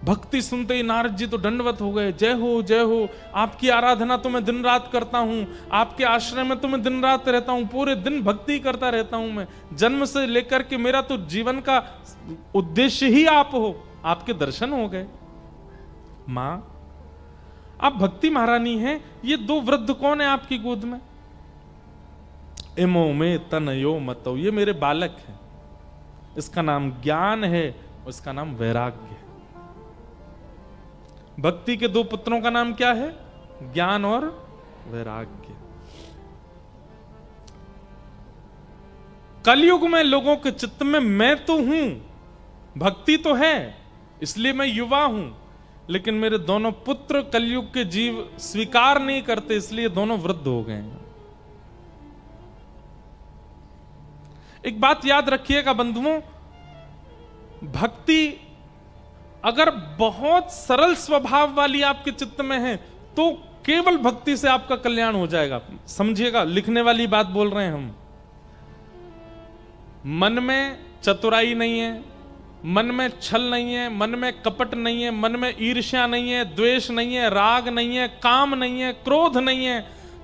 भक्ति सुनते ही नारद जी तो दंडवत हो गए। जय हो जय हो, आपकी आराधना तो मैं दिन रात करता हूं, आपके आश्रय में तो मैं दिन रात रहता हूं, पूरे दिन भक्ति करता रहता हूं। मैं जन्म से लेकर के मेरा तो जीवन का उद्देश्य ही आप हो, आपके दर्शन हो गए। मां, आप भक्ति महारानी हैं, ये 2 वृद्ध कौन है आपकी गोद में? इमो में तनयो मतौ, ये मेरे बालक हैं। इसका नाम ज्ञान है और इसका नाम वैराग्य है। भक्ति के 2 पुत्रों का नाम क्या है? ज्ञान और वैराग्य। कलयुग में लोगों के चित्त में मैं तो हूं, भक्ति तो है, इसलिए मैं युवा हूं, लेकिन मेरे दोनों पुत्र कलयुग के जीव स्वीकार नहीं करते, इसलिए दोनों वृद्ध हो गए हैं। एक बात याद रखिएगा बंधुओं, भक्ति अगर बहुत सरल स्वभाव वाली आपके चित्त में है तो केवल भक्ति से आपका कल्याण हो जाएगा। समझिएगा, लिखने वाली बात बोल रहे हैं हम। मन में चतुराई नहीं है, मन में छल नहीं है, मन में कपट नहीं है, मन में ईर्ष्या नहीं है, द्वेष नहीं है, राग नहीं है, काम नहीं है, क्रोध नहीं है,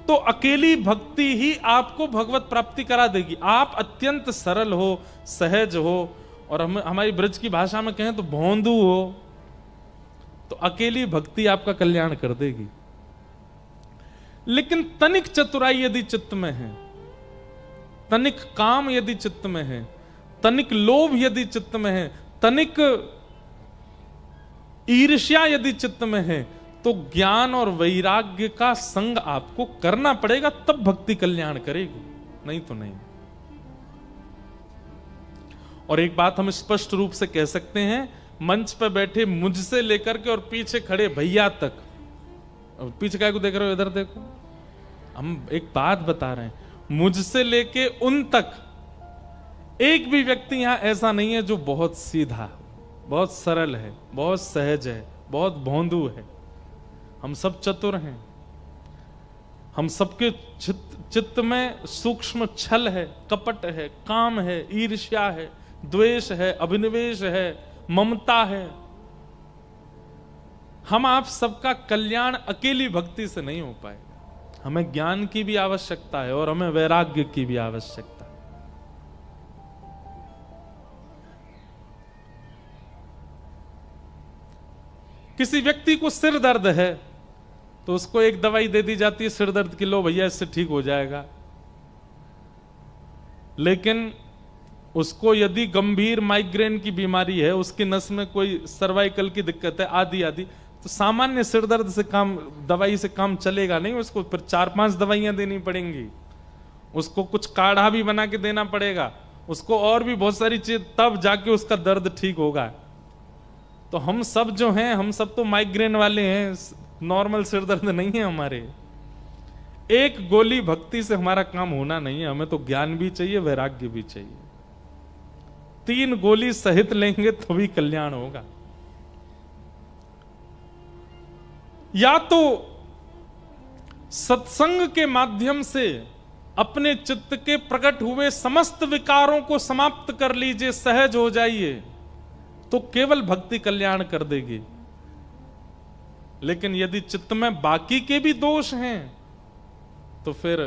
तो अकेली भक्ति ही आपको भगवत प्राप्ति करा देगी। आप अत्यंत सरल हो, सहज हो, और हमारी ब्रज की भाषा में कहें तो भोंदू हो, तो अकेली भक्ति आपका कल्याण कर देगी। लेकिन तनिक चतुराई यदि चित्त में है, तनिक काम यदि चित्त में है, तनिक लोभ यदि चित्त में है, तनिक ईर्ष्या यदि चित्त में है, तो ज्ञान और वैराग्य का संग आपको करना पड़ेगा, तब भक्ति कल्याण करेगी, नहीं तो नहीं। और एक बात हम स्पष्ट रूप से कह सकते हैं, मंच पे बैठे मुझसे लेकर के और पीछे खड़े भैया तक, पीछे काय को देख रहे हो, इधर देखो, हम एक बात बता रहे हैं, मुझसे लेके उन तक एक भी व्यक्ति यहां ऐसा नहीं है जो बहुत सीधा, बहुत सरल है, बहुत सहज है, बहुत भोंदू है। हम सब चतुर हैं। हम सबके चित्त में सूक्ष्म छल है, कपट है, काम है, ईर्ष्या है, द्वेष है, अभिनिवेश है, ममता है। हम आप सबका कल्याण अकेली भक्ति से नहीं हो पाएगा। हमें ज्ञान की भी आवश्यकता है और हमें वैराग्य की भी आवश्यकता है। किसी व्यक्ति को सिर दर्द है तो उसको एक दवाई दे दी जाती है सिर दर्द की, लो भैया इससे ठीक हो जाएगा। लेकिन उसको यदि गंभीर माइग्रेन की बीमारी है, उसकी नस में कोई सर्वाइकल की दिक्कत है, आदि आदि, तो सामान्य सिर दर्द से काम, दवाई से काम चलेगा नहीं। उसको फिर 4-5 दवाइयां देनी पड़ेंगी, उसको कुछ काढ़ा भी बना के देना पड़ेगा, उसको और भी बहुत सारी चीज, तब जाके उसका दर्द ठीक होगा। तो हम सब जो हैं, हम सब तो माइग्रेन वाले हैं, नॉर्मल सिर दर्द नहीं है हमारे। एक गोली भक्ति से हमारा काम होना नहीं है, हमें तो ज्ञान भी चाहिए, वैराग्य भी चाहिए। 3 गोली सहित लेंगे तो भी कल्याण होगा। या तो सत्संग के माध्यम से अपने चित्त के प्रकट हुए समस्त विकारों को समाप्त कर लीजिए, सहज हो जाइए, तो केवल भक्ति कल्याण कर देगी। लेकिन यदि चित्त में बाकी के भी दोष हैं तो फिर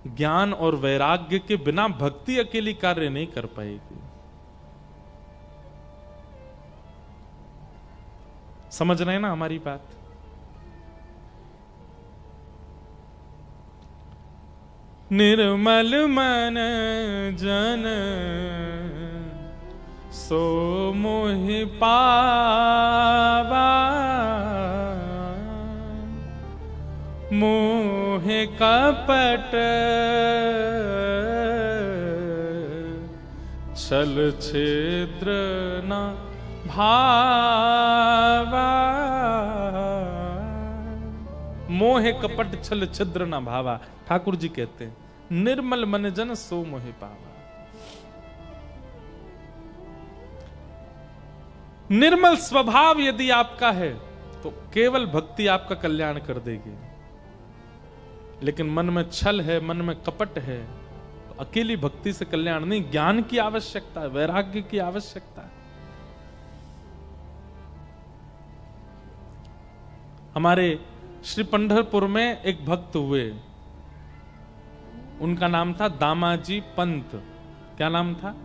ज्ञान और वैराग्य के बिना भक्ति अकेली कार्य नहीं कर पाएगी। समझ रहे हैं ना हमारी बात? निर्मल मन जन सो मोहि पावा, मोह कपट छल छिद्र न भावा। मोह कपट छल छिद्र न भावा, ठाकुर जी कहते हैं, निर्मल मन जन सो मोहि पावा। निर्मल स्वभाव यदि आपका है तो केवल भक्ति आपका कल्याण कर देगी। लेकिन मन में छल है, मन में कपट है, तो अकेली भक्ति से कल्याण नहीं, ज्ञान की आवश्यकता है, वैराग्य की आवश्यकता है। हमारे श्री पंढरपुर में एक भक्त हुए, उनका नाम था दामाजी पंत। क्या नाम था?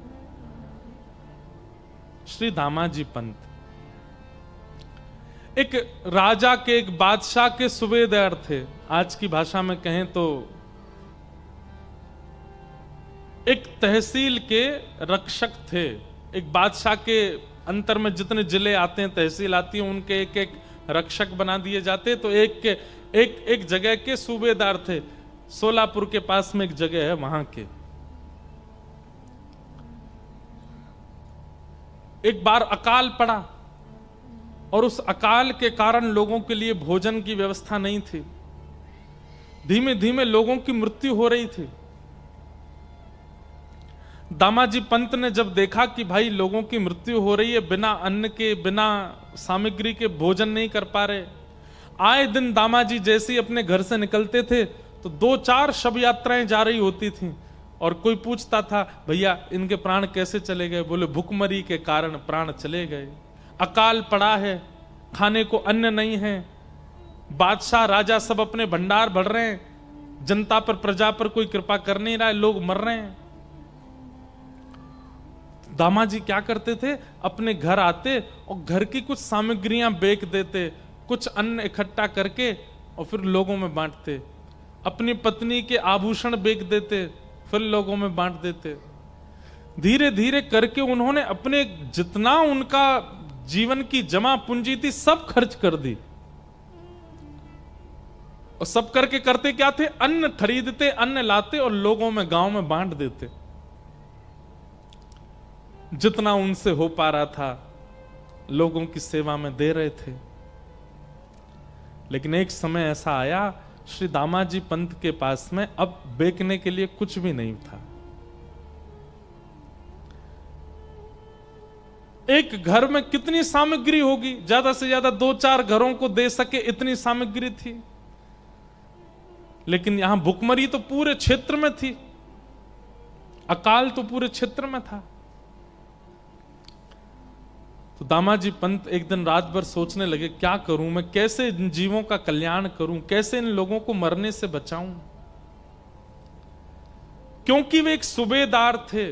श्री दामाजी पंत। एक राजा के, एक बादशाह के सूबेदार थे। आज की भाषा में कहें तो एक तहसील के रक्षक थे। एक बादशाह के अंतर में जितने जिले आते हैं, तहसील आती है, उनके एक एक रक्षक बना दिए जाते। तो एक जगह के सूबेदार थे। सोलापुर के पास में एक जगह है, वहां के। एक बार अकाल पड़ा और उस अकाल के कारण लोगों के लिए भोजन की व्यवस्था नहीं थी। धीमे धीमे लोगों की मृत्यु हो रही थी। दामाजी पंत ने जब देखा कि भाई लोगों की मृत्यु हो रही है, बिना अन्न के, बिना सामग्री के भोजन नहीं कर पा रहे। आए दिन दामाजी जैसे ही अपने घर से निकलते थे तो 2-4 शव यात्राएं जा रही होती थी, और कोई पूछता था, भैया इनके प्राण कैसे चले गए? बोले भुखमरी के कारण प्राण चले गए, अकाल पड़ा है, खाने को अन्न नहीं है, बादशाह राजा सब अपने भंडार भर रहे हैं, जनता पर, प्रजा पर कोई कृपा कर नहीं रहा है, लोग मर रहे हैं। दामाजी क्या करते थे? अपने घर आते और घर की कुछ सामग्रियां बेच देते, कुछ अन्न इकट्ठा करके और फिर लोगों में बांटते। अपनी पत्नी के आभूषण बेच देते, फिर लोगों में बांट देते। धीरे धीरे करके उन्होंने अपने जितना उनका जीवन की जमा पूंजी थी सब खर्च कर दी। और सब करके करते क्या थे? अन्न खरीदते, अन्न लाते और लोगों में, गांव में बांट देते। जितना उनसे हो पा रहा था लोगों की सेवा में दे रहे थे। लेकिन एक समय ऐसा आया, श्री दामाजी पंत के पास में अब बेचने के लिए कुछ भी नहीं था। एक घर में कितनी सामग्री होगी, ज्यादा से ज्यादा 2-4 घरों को दे सके इतनी सामग्री थी, लेकिन यहां भुखमरी तो पूरे क्षेत्र में थी, अकाल तो पूरे क्षेत्र में था। तो दामाजी पंत एक दिन रात भर सोचने लगे, क्या करूं मैं, कैसे इन जीवों का कल्याण करूं, कैसे इन लोगों को मरने से बचाऊं। क्योंकि वे एक सूबेदार थे,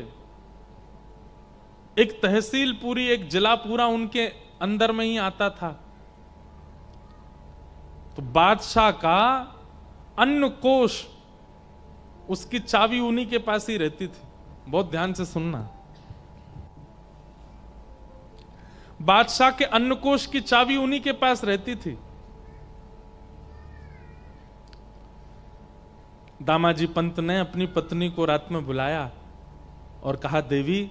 एक तहसील पूरी, एक जिला पूरा उनके अंदर में ही आता था। तो बादशाह का अन्न कोष, उसकी चाबी उन्हीं के पास ही रहती थी। बहुत ध्यान से सुनना, बादशाह के अन्न कोष की चाबी उन्हीं के पास रहती थी। दामाजी पंत ने अपनी पत्नी को रात में बुलाया और कहा, देवी,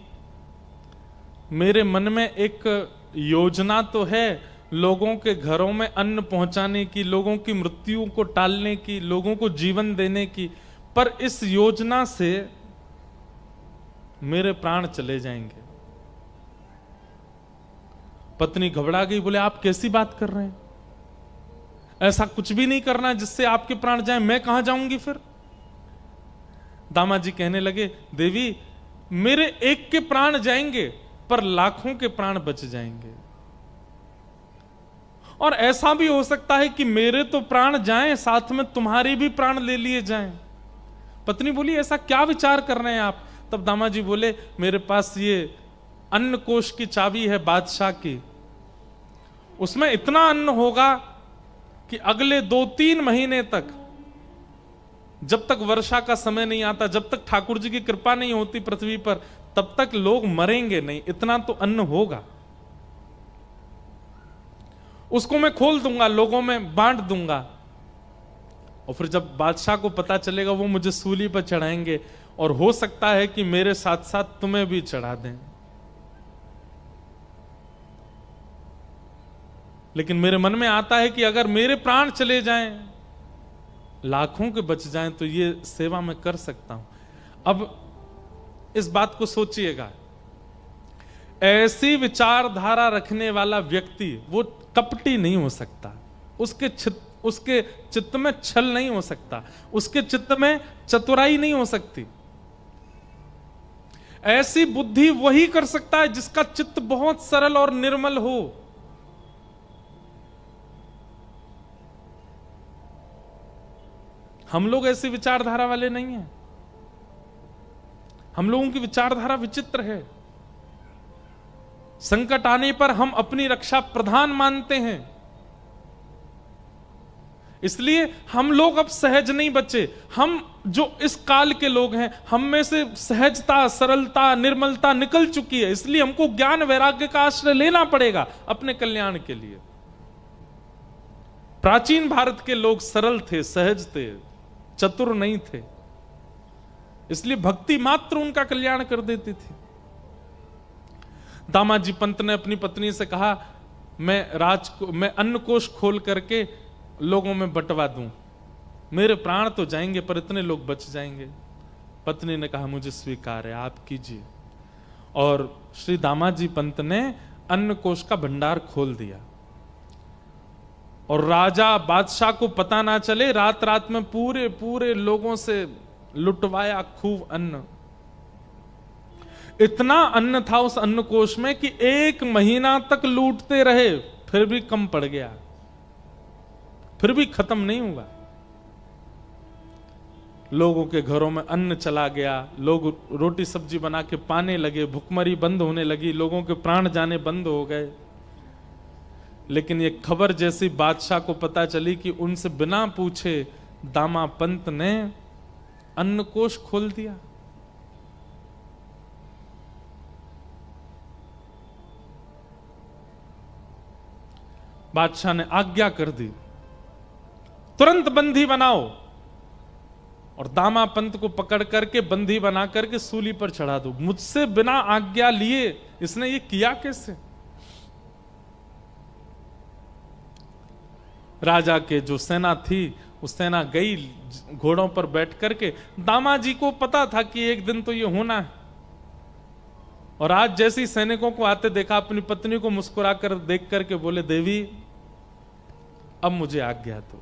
मेरे मन में एक योजना तो है लोगों के घरों में अन्न पहुंचाने की, लोगों की मृत्यु को टालने की, लोगों को जीवन देने की, पर इस योजना से मेरे प्राण चले जाएंगे। पत्नी घबरा गई, बोले, आप कैसी बात कर रहे हैं, ऐसा कुछ भी नहीं करना जिससे आपके प्राण जाएं, मैं कहां जाऊंगी फिर। दामाजी कहने लगे, देवी, मेरे एक के प्राण जाएंगे पर लाखों के प्राण बच जाएंगे, और ऐसा भी हो सकता है कि मेरे तो प्राण जाएं, साथ में तुम्हारे भी प्राण ले लिए जाएं। पत्नी बोली, ऐसा क्या विचार कर रहे हैं आप। तब दामाजी बोले, मेरे पास ये अन्न कोष की चाबी है बादशाह की, उसमें इतना अन्न होगा कि अगले 2-3 महीने तक, जब तक वर्षा का समय नहीं आता, जब तक ठाकुर जी की कृपा नहीं होती पृथ्वी पर, तब तक लोग मरेंगे नहीं, इतना तो अन्न होगा। उसको मैं खोल दूंगा, लोगों में बांट दूंगा, और फिर जब बादशाह को पता चलेगा वो मुझे सूली पर चढ़ाएंगे, और हो सकता है कि मेरे साथ साथ तुम्हें भी चढ़ा दें। लेकिन मेरे मन में आता है कि अगर मेरे प्राण चले जाएं, लाखों के बच जाएं, तो ये सेवा मैं कर सकता हूं। अब इस बात को सोचिएगा, ऐसी विचारधारा रखने वाला व्यक्ति वो कपटी नहीं हो सकता, उसके चित्त में छल नहीं हो सकता, उसके चित्त में चतुराई नहीं हो सकती। ऐसी बुद्धि वही कर सकता है जिसका चित्त बहुत सरल और निर्मल हो। हम लोग ऐसी विचारधारा वाले नहीं हैं, हम लोगों की विचारधारा विचित्र है। संकट आने पर हम अपनी रक्षा प्रधान मानते हैं, इसलिए हम लोग अब सहज नहीं बचे। हम जो इस काल के लोग हैं, हम में से सहजता, सरलता, निर्मलता निकल चुकी है, इसलिए हमको ज्ञान वैराग्य का आश्रय लेना पड़ेगा अपने कल्याण के लिए। प्राचीन भारत के लोग सरल थे, सहज थे, चतुर नहीं थे, इसलिए भक्ति मात्र उनका कल्याण कर देती थी। दामाजी पंत ने अपनी पत्नी से कहा, मैं अन्न कोष खोल करके लोगों में बंटवा दूं, मेरे प्राण तो जाएंगे पर इतने लोग बच जाएंगे। पत्नी ने कहा, मुझे स्वीकार है, आप कीजिए। और श्री दामाजी पंत ने अन्न कोष का भंडार खोल दिया, और राजा बादशाह को पता ना चले, रात रात में पूरे पूरे लोगों से लुटवाया खूब अन्न। इतना अन्न था उस अन्न कोष में कि 1 महीना तक लूटते रहे, फिर भी कम पड़ गया, फिर भी खत्म नहीं हुआ। लोगों के घरों में अन्न चला गया, लोग रोटी सब्जी बना के पाने लगे, भुखमरी बंद होने लगी, लोगों के प्राण जाने बंद हो गए। लेकिन ये खबर जैसी बादशाह को पता चली कि उनसे बिना पूछे दामा पंत ने अन्न कोष खोल दिया। बादशाह ने आज्ञा कर दी, तुरंत बंदी बनाओ। और दामा पंत को पकड़ करके बंदी बना करके सूली पर चढ़ा दो। मुझसे बिना आज्ञा लिए इसने ये किया कैसे? राजा के जो सेना थी उस सेना गई घोड़ों पर बैठ करके। दामा जी को पता था कि एक दिन तो ये होना है, और आज जैसी सैनिकों को आते देखा, अपनी पत्नी को मुस्कुरा कर देख करके बोले, देवी अब मुझे आज्ञा दो,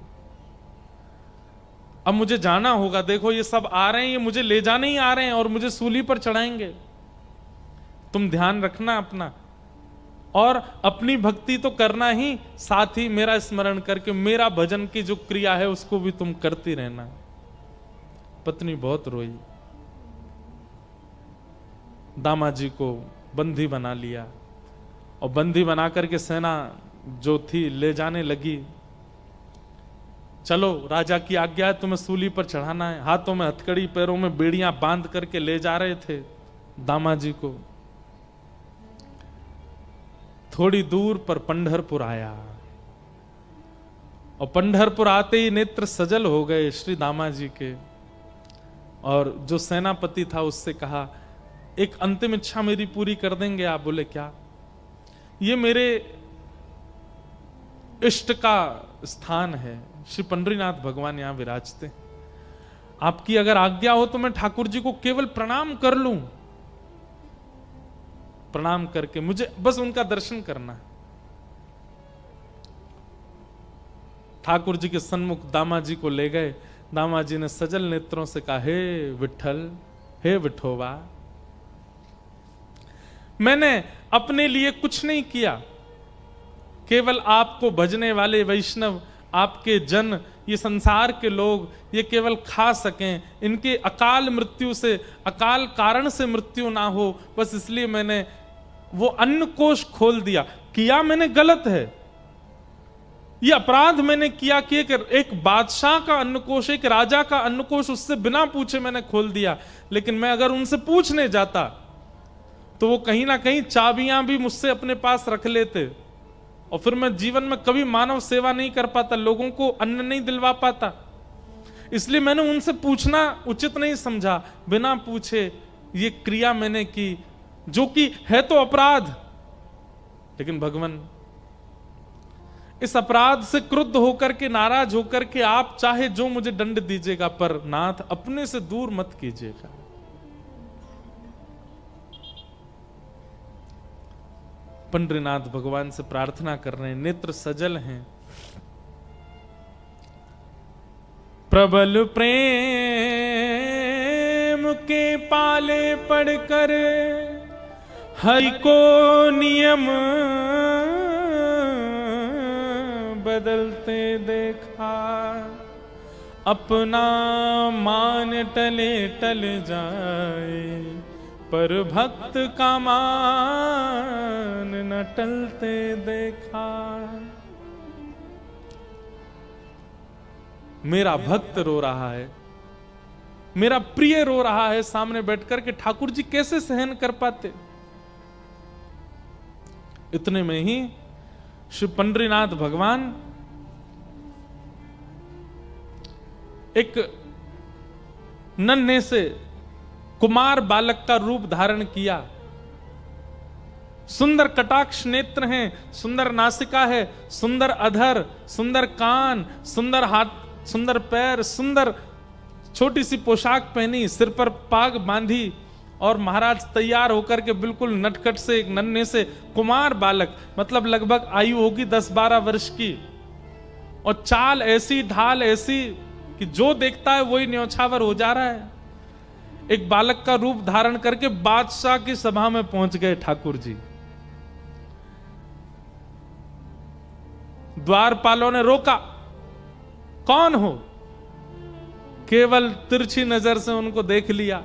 अब मुझे जाना होगा। देखो ये सब आ रहे हैं, ये मुझे ले जाने ही आ रहे हैं और मुझे सूली पर चढ़ाएंगे। तुम ध्यान रखना अपना, और अपनी भक्ति तो करना ही, साथ ही मेरा स्मरण करके मेरा भजन की जो क्रिया है उसको भी तुम करती रहना। पत्नी बहुत रोई। दामा जी को बंदी बना लिया और बंदी बना करके सेना जो थी ले जाने लगी। चलो राजा की आज्ञा है, तुम्हें सूली पर चढ़ाना है। हाथों में हथकड़ी, पैरों में बेड़ियां बांध करके ले जा रहे थे दामा जी को। थोड़ी दूर पर पंढरपुर आया, और पंढरपुर आते ही नेत्र सजल हो गए श्री दामा जी के। और जो सेनापति था उससे कहा, एक अंतिम इच्छा मेरी पूरी कर देंगे आप? बोले क्या? ये मेरे इष्ट का स्थान है, श्री पंडरीनाथ भगवान यहां विराजते, आपकी अगर आज्ञा हो तो मैं ठाकुर जी को केवल प्रणाम कर लूं। प्रणाम करके मुझे बस उनका दर्शन करना है। ठाकुर जी के सन्मुख दामा जी को ले गए। दामा जी ने सजल नेत्रों से कहा, हे विठल, हे विठोबा, मैंने अपने लिए कुछ नहीं किया, केवल आपको भजने वाले वैष्णव, आपके जन, ये संसार के लोग ये केवल खा सकें, इनके अकाल मृत्यु से, अकाल कारण से मृत्यु ना हो, बस इसलिए मैंने वो अन्न कोश खोल दिया। किया मैंने गलत है, ये अपराध मैंने किया कि एक बादशाह का अन्नकोश, एक राजा का अन्नकोश उससे बिना पूछे मैंने खोल दिया। लेकिन मैं अगर उनसे पूछने जाता तो वो कहीं ना कहीं चाबियां भी मुझसे अपने पास रख लेते, और फिर मैं जीवन में कभी मानव सेवा नहीं कर पाता, लोगों को अन्न नहीं दिलवा पाता। इसलिए मैंने उनसे पूछना उचित नहीं समझा। बिना पूछे ये क्रिया मैंने की, जो कि है तो अपराध, लेकिन भगवान इस अपराध से क्रुद्ध होकर के, नाराज होकर के आप चाहे जो मुझे दंड दीजिएगा, पर नाथ अपने से दूर मत कीजिएगा। पंडरीनाथ भगवान से प्रार्थना कर रहे हैं, नेत्र सजल हैं। प्रबल प्रेम के पाले पड़कर हरि को नियम बदलते देखा, अपना मान टले टल जाए, पर भक्त का मान न टलते देखा। मेरा भक्त रो रहा है, मेरा प्रिय रो रहा है सामने बैठकर के, ठाकुर जी कैसे सहन कर पाते। इतने में ही श्री पंडरीनाथ भगवान एक नन्हे से कुमार बालक का रूप धारण किया। सुंदर कटाक्ष नेत्र हैं, सुंदर नासिका है, सुंदर अधर, सुंदर कान, सुंदर हाथ, सुंदर पैर, सुंदर छोटी सी पोशाक पहनी, सिर पर पाग बांधी, और महाराज तैयार होकर के बिल्कुल नटखट से एक नन्हे से कुमार बालक, मतलब लगभग आयु होगी 10-12 वर्ष की, और चाल ऐसी, ढाल ऐसी कि जो देखता है वही न्यौछावर हो जा रहा है। एक बालक का रूप धारण करके बादशाह की सभा में पहुंच गए ठाकुर जी। द्वारपालों ने रोका, कौन हो? केवल तिरछी नजर से उनको देख लिया।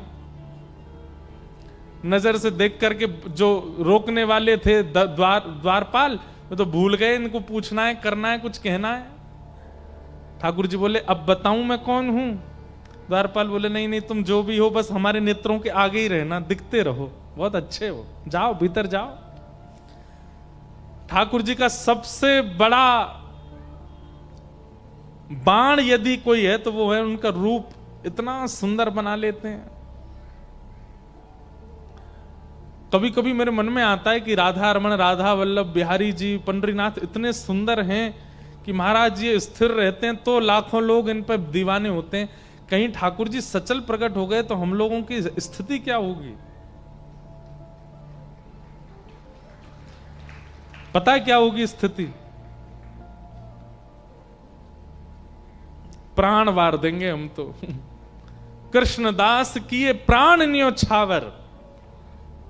नजर से देख करके जो रोकने वाले थे द्वारपाल, वो तो भूल गए इनको पूछना है, करना है, कुछ कहना है। ठाकुर जी बोले, अब बताऊं मैं कौन हूं? द्वारपाल बोले, नहीं नहीं, तुम जो भी हो बस हमारे नेत्रों के आगे ही रहना, दिखते रहो, बहुत अच्छे हो, जाओ भीतर जाओ। ठाकुर जी का सबसे बड़ा बाण यदि कोई है तो वो है उनका रूप, इतना सुंदर बना लेते हैं। कभी कभी मेरे मन में आता है कि राधा रमण, राधा वल्लभ, बिहारी जी, पंडरीनाथ इतने सुंदर हैं कि महाराज ये स्थिर रहते हैं तो लाखों लोग इन पर दीवाने होते हैं। कहीं ठाकुर जी सचल प्रकट हो गए तो हम लोगों की स्थिति क्या होगी? पता है क्या होगी स्थिति? प्राण वार देंगे हम तो। कृष्णदास किए प्राण न्योछावर।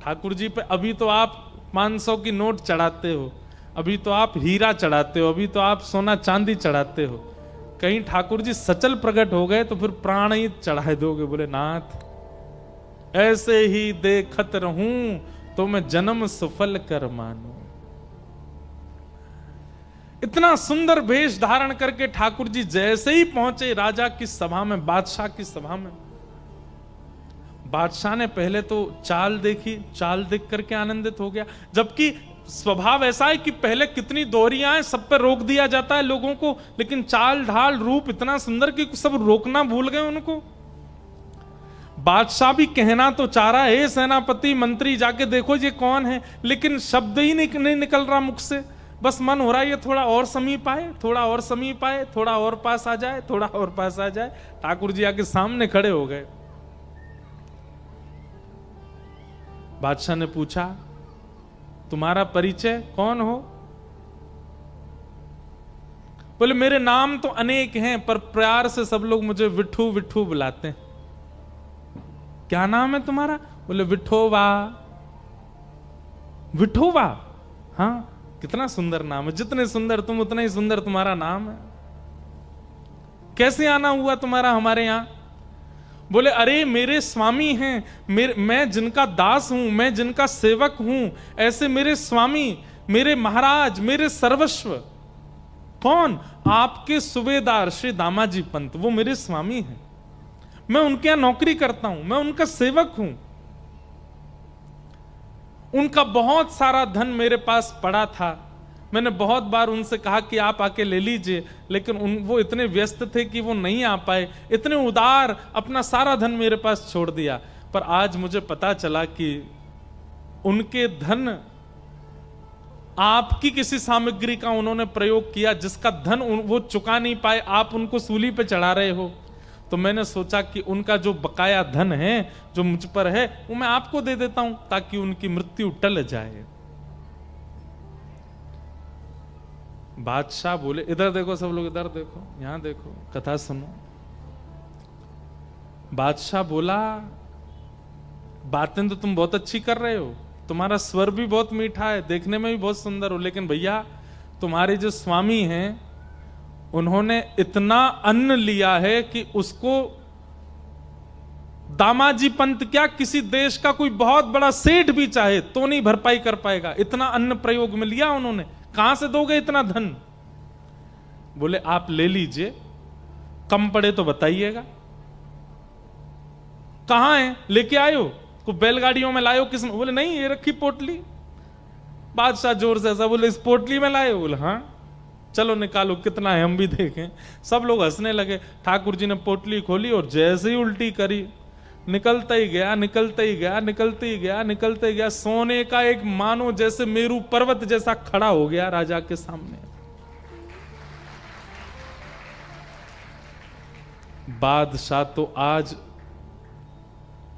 ठाकुर जी पे अभी तो आप 500 की नोट चढ़ाते हो, अभी तो आप हीरा चढ़ाते हो, अभी तो आप सोना चांदी चढ़ाते हो। कहीं ठाकुर जी सचल प्रकट हो गए तो फिर प्राण ही चढ़ा दोगे। बोले नाथ ऐसे ही देखत रहूं तो मैं जन्म सफल कर मानूं। इतना सुंदर वेश धारण करके ठाकुर जी जैसे ही पहुंचे राजा की सभा में, बादशाह की सभा में, बादशाह ने पहले तो चाल देखी, चाल देख करके आनंदित हो गया। जबकि स्वभाव ऐसा है कि पहले कितनी दोहरियां हैं, सब पे रोक दिया जाता है लोगों को, लेकिन चाल ढाल रूप इतना सुंदर कि सब रोकना भूल गए उनको। बादशाह भी कहना तो चाह रहा है, सेनापति मंत्री जाके देखो ये कौन है, लेकिन शब्द ही नहीं निकल रहा मुख से। बस मन हो रहा है ये थोड़ा और समीप आए, थोड़ा और समीप आए, थोड़ा और पास आ जाए, थोड़ा और पास आ जाए। ठाकुर जी आके सामने खड़े हो गए। बादशाह ने पूछा तुम्हारा परिचय, कौन हो? बोले मेरे नाम तो अनेक हैं पर प्यार से सब लोग मुझे विठू विठू बुलाते हैं। क्या नाम है तुम्हारा? बोले विठोवा। विठोवा? हाँ, कितना सुंदर नाम है, जितने सुंदर तुम उतना ही सुंदर तुम्हारा नाम है। कैसे आना हुआ तुम्हारा हमारे यहां? बोले अरे मेरे स्वामी हैं, मैं जिनका दास हूं, मैं जिनका सेवक हूं, ऐसे मेरे स्वामी, मेरे महाराज, मेरे सर्वस्व। कौन? आपके सूबेदार श्री दामाजी पंत, वो मेरे स्वामी हैं। मैं उनके यहां नौकरी करता हूं, मैं उनका सेवक हूं। उनका बहुत सारा धन मेरे पास पड़ा था, मैंने बहुत बार उनसे कहा कि आप आके ले लीजिए, लेकिन वो इतने व्यस्त थे कि वो नहीं आ पाए। इतने उदार, अपना सारा धन मेरे पास छोड़ दिया। पर आज मुझे पता चला कि उनके धन, आपकी किसी सामग्री का उन्होंने प्रयोग किया जिसका धन वो चुका नहीं पाए, आप उनको सूली पे चढ़ा रहे हो। तो मैंने सोचा कि उनका जो बकाया धन है जो मुझ पर है वो मैं आपको दे देता हूं ताकि उनकी मृत्यु टल जाए। बादशाह बोले इधर देखो, सब लोग इधर देखो, यहां देखो, कथा सुनो। बादशाह बोला बातें तो तुम बहुत अच्छी कर रहे हो, तुम्हारा स्वर भी बहुत मीठा है, देखने में भी बहुत सुंदर हो, लेकिन भैया तुम्हारे जो स्वामी हैं उन्होंने इतना अन्न लिया है कि उसको दामाजी पंत क्या किसी देश का कोई बहुत बड़ा सेठ भी चाहे तो नहीं भरपाई कर पाएगा। इतना अन्न प्रयोग में लिया उन्होंने, कहां से दोगे इतना धन? बोले आप ले लीजिए, कम पड़े तो बताइएगा। कहां है, लेके आयो? को बैलगाड़ियों में लायो? किस में? बोले नहीं, ये रखी पोटली। बादशाह जोर से ऐसा बोले इस पोटली में लाए? बोले हाँ। चलो निकालो, कितना है हम भी देखें। सब लोग हंसने लगे। ठाकुर जी ने पोटली खोली और जैसे ही उल्टी करी, निकलता ही गया, निकलता ही गया, निकलते ही गया, निकलते ही गया। सोने का एक मानो जैसे मेरू पर्वत जैसा खड़ा हो गया राजा के सामने। बादशाह तो आज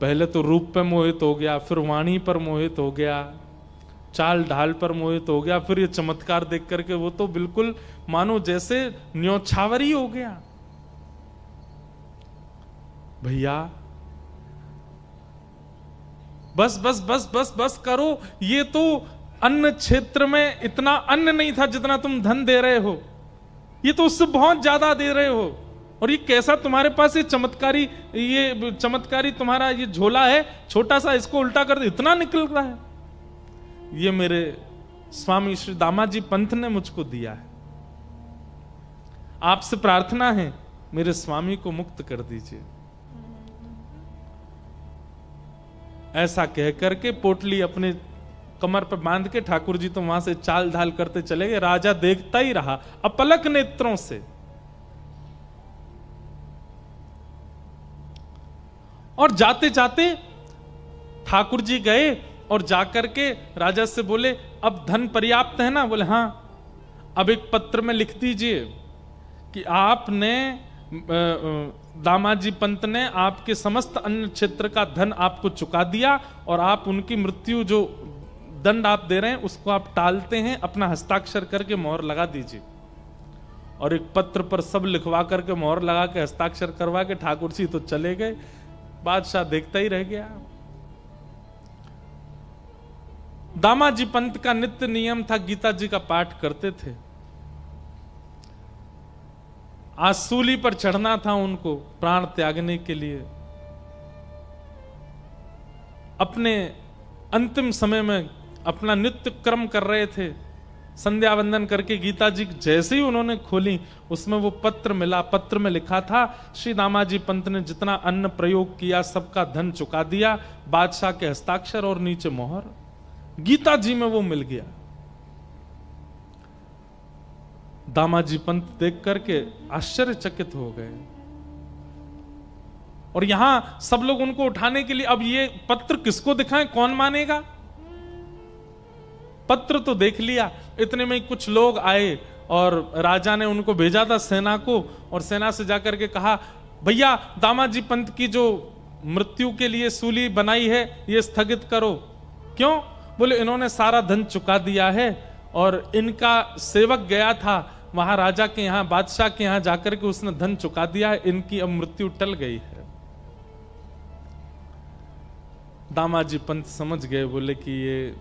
पहले तो रूप पे मोहित हो गया, फिर वाणी पर मोहित हो गया, चाल ढाल पर मोहित हो गया, फिर ये चमत्कार देख करके वो तो बिल्कुल मानो जैसे न्योछावरी हो गया। भैया बस बस बस बस बस करो, ये तो अन्न क्षेत्र में इतना अन्न नहीं था जितना तुम धन दे रहे हो, ये तो उससे बहुत ज्यादा दे रहे हो। और ये कैसा तुम्हारे पास ये चमत्कारी तुम्हारा ये झोला है छोटा सा, इसको उल्टा कर दे, इतना निकल रहा है। ये मेरे स्वामी श्री दामाजी पंत ने मुझको दिया है, आपसे प्रार्थना है मेरे स्वामी को मुक्त कर दीजिए। ऐसा कह करके पोटली अपने कमर पर बांध के ठाकुर जी तो वहां से चाल ढाल करते चले गए। राजा देखता ही रहा अपलक नेत्रों से। और जाते जाते ठाकुर जी गए और जाकर के राजा से बोले, अब धन पर्याप्त है ना? बोले हाँ। अब एक पत्र में लिख दीजिए कि आपने दामाजी पंत ने आपके समस्त अन्य क्षेत्र का धन आपको चुका दिया और आप उनकी मृत्यु जो दंड आप दे रहे हैं उसको आप टालते हैं, अपना हस्ताक्षर करके मोहर लगा दीजिए। और एक पत्र पर सब लिखवा करके मोहर लगा के हस्ताक्षर करवा के ठाकुर जी तो चले गए। बादशाह देखता ही रह गया। दामाजी पंत का नित्य नियम था, गीता जी का पाठ करते थे। आज सूली पर चढ़ना था उनको प्राण त्यागने के लिए। अपने अंतिम समय में अपना नित्य कर्म कर रहे थे, संध्या वंदन करके गीता जी जैसे ही उन्होंने खोली उसमें वो पत्र मिला। पत्र में लिखा था, श्री दामाजी पंत ने जितना अन्न प्रयोग किया सबका धन चुका दिया, बादशाह के हस्ताक्षर और नीचे मोहर। गीता जी में वो मिल गया। दामाजी पंत देख करके आश्चर्यचकित हो गए और यहां सब लोग उनको उठाने के लिए, अब ये पत्र किसको दिखाएं, कौन मानेगा? पत्र तो देख लिया, इतने में कुछ लोग आए और राजा ने उनको भेजा था सेना को, और सेना से जाकर के कहा, भैया दामाजी पंत की जो मृत्यु के लिए सूली बनाई है ये स्थगित करो। क्यों? बोले इन्होंने सारा धन चुका दिया है और इनका सेवक गया था वहां राजा के यहाँ, बादशाह के यहाँ जाकर के उसने धन चुका दिया है, इनकी अब मृत्यु टल गई है। दामाजी पंत समझ गए, बोले कि ये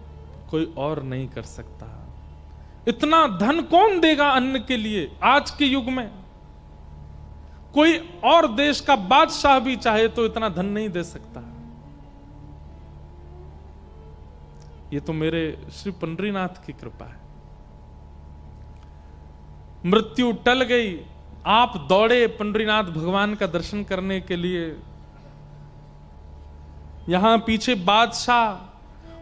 कोई और नहीं कर सकता। इतना धन कौन देगा अन्न के लिए आज के युग में? कोई और देश का बादशाह भी चाहे तो इतना धन नहीं दे सकता। ये तो मेरे श्री पंडरीनाथ की कृपा है। मृत्यु टल गई, आप दौड़े पंडरीनाथ भगवान का दर्शन करने के लिए। यहां पीछे बादशाह,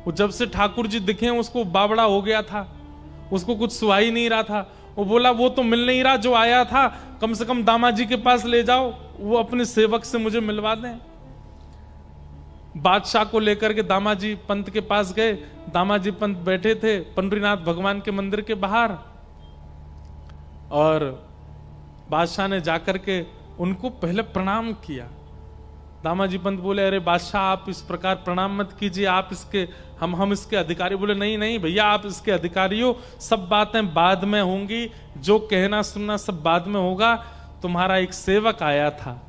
वो जब से ठाकुर जी दिखे उसको बावड़ा हो गया था, उसको कुछ सुहा ही नहीं रहा था। वो बोला वो तो मिल नहीं रहा जो आया था, कम से कम दामाजी के पास ले जाओ, वो अपने सेवक से मुझे मिलवा दें। बादशाह को लेकर के दामाजी पंत के पास गए। दामाजी पंत बैठे थे पंडरीनाथ भगवान के मंदिर के बाहर, और बादशाह ने जाकर के उनको पहले प्रणाम किया। दामाजी पंत बोले, अरे बादशाह आप इस प्रकार प्रणाम मत कीजिए, आप इसके हम इसके अधिकारी। बोले नहीं नहीं भैया, आप इसके अधिकारी हो, सब बातें बाद में होंगी, जो कहना सुनना सब बाद में होगा। तुम्हारा एक सेवक आया था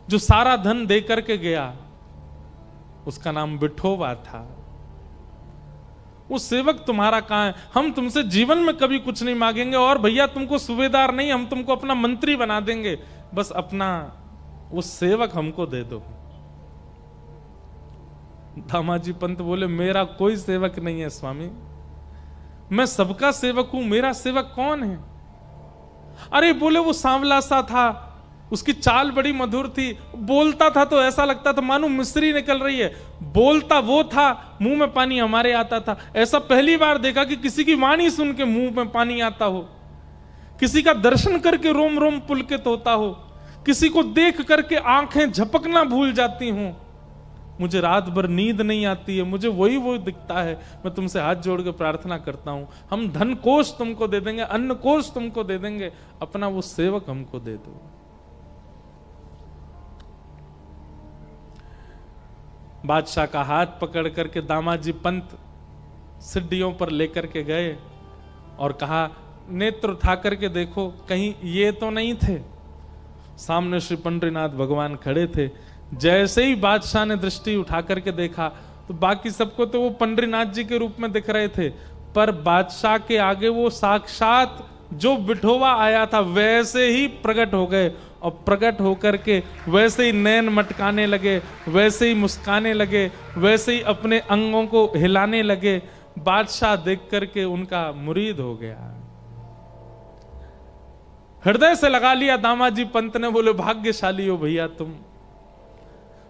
जो सारा धन दे करके गया, उसका नाम विठोबा था। वो सेवक तुम्हारा कहां है? हम तुमसे जीवन में कभी कुछ नहीं मांगेंगे, और भैया तुमको सूबेदार नहीं, हम तुमको अपना मंत्री बना देंगे, बस अपना वो सेवक हमको दे दो। दामाजी पंत बोले, मेरा कोई सेवक नहीं है स्वामी, मैं सबका सेवक हूं, मेरा सेवक कौन है? अरे बोले वो सांवला सा था, उसकी चाल बड़ी मधुर थी, बोलता था तो ऐसा लगता था मानो मिश्री निकल रही है। बोलता वो था, मुंह में पानी हमारे आता था। ऐसा पहली बार देखा कि किसी की वाणी सुन के मुंह में पानी आता हो, किसी का दर्शन करके रोम रोम पुलकित होता हो, किसी को देख करके आंखें झपकना भूल जाती हूं। मुझे रात भर नींद नहीं आती है, मुझे वही वो दिखता है। मैं तुमसे हाथ जोड़ के प्रार्थना करता हूं, हम धन कोष तुमको दे देंगे, अन्न कोष तुमको दे देंगे, अपना वो सेवक हमको दे दो। बादशाह का हाथ पकड़ करके दामाजी पंत सिड्डियों पर लेकर के गए और कहा, नेत्र उठा करके देखो कहीं ये तो नहीं थे। सामने श्री पंडरीनाथ भगवान खड़े थे। जैसे ही बादशाह ने दृष्टि उठा करके देखा तो बाकी सबको तो वो पंडरीनाथ जी के रूप में दिख रहे थे, पर बादशाह के आगे वो साक्षात जो विठोबा आया था वैसे ही प्रकट हो गए, और प्रकट होकर के वैसे ही नैन मटकाने लगे, वैसे ही मुस्काने लगे, वैसे ही अपने अंगों को हिलाने लगे। बादशाह देख करके उनका मुरीद हो गया, हृदय से लगा लिया। दामाजी पंत ने बोले, भाग्यशाली हो भैया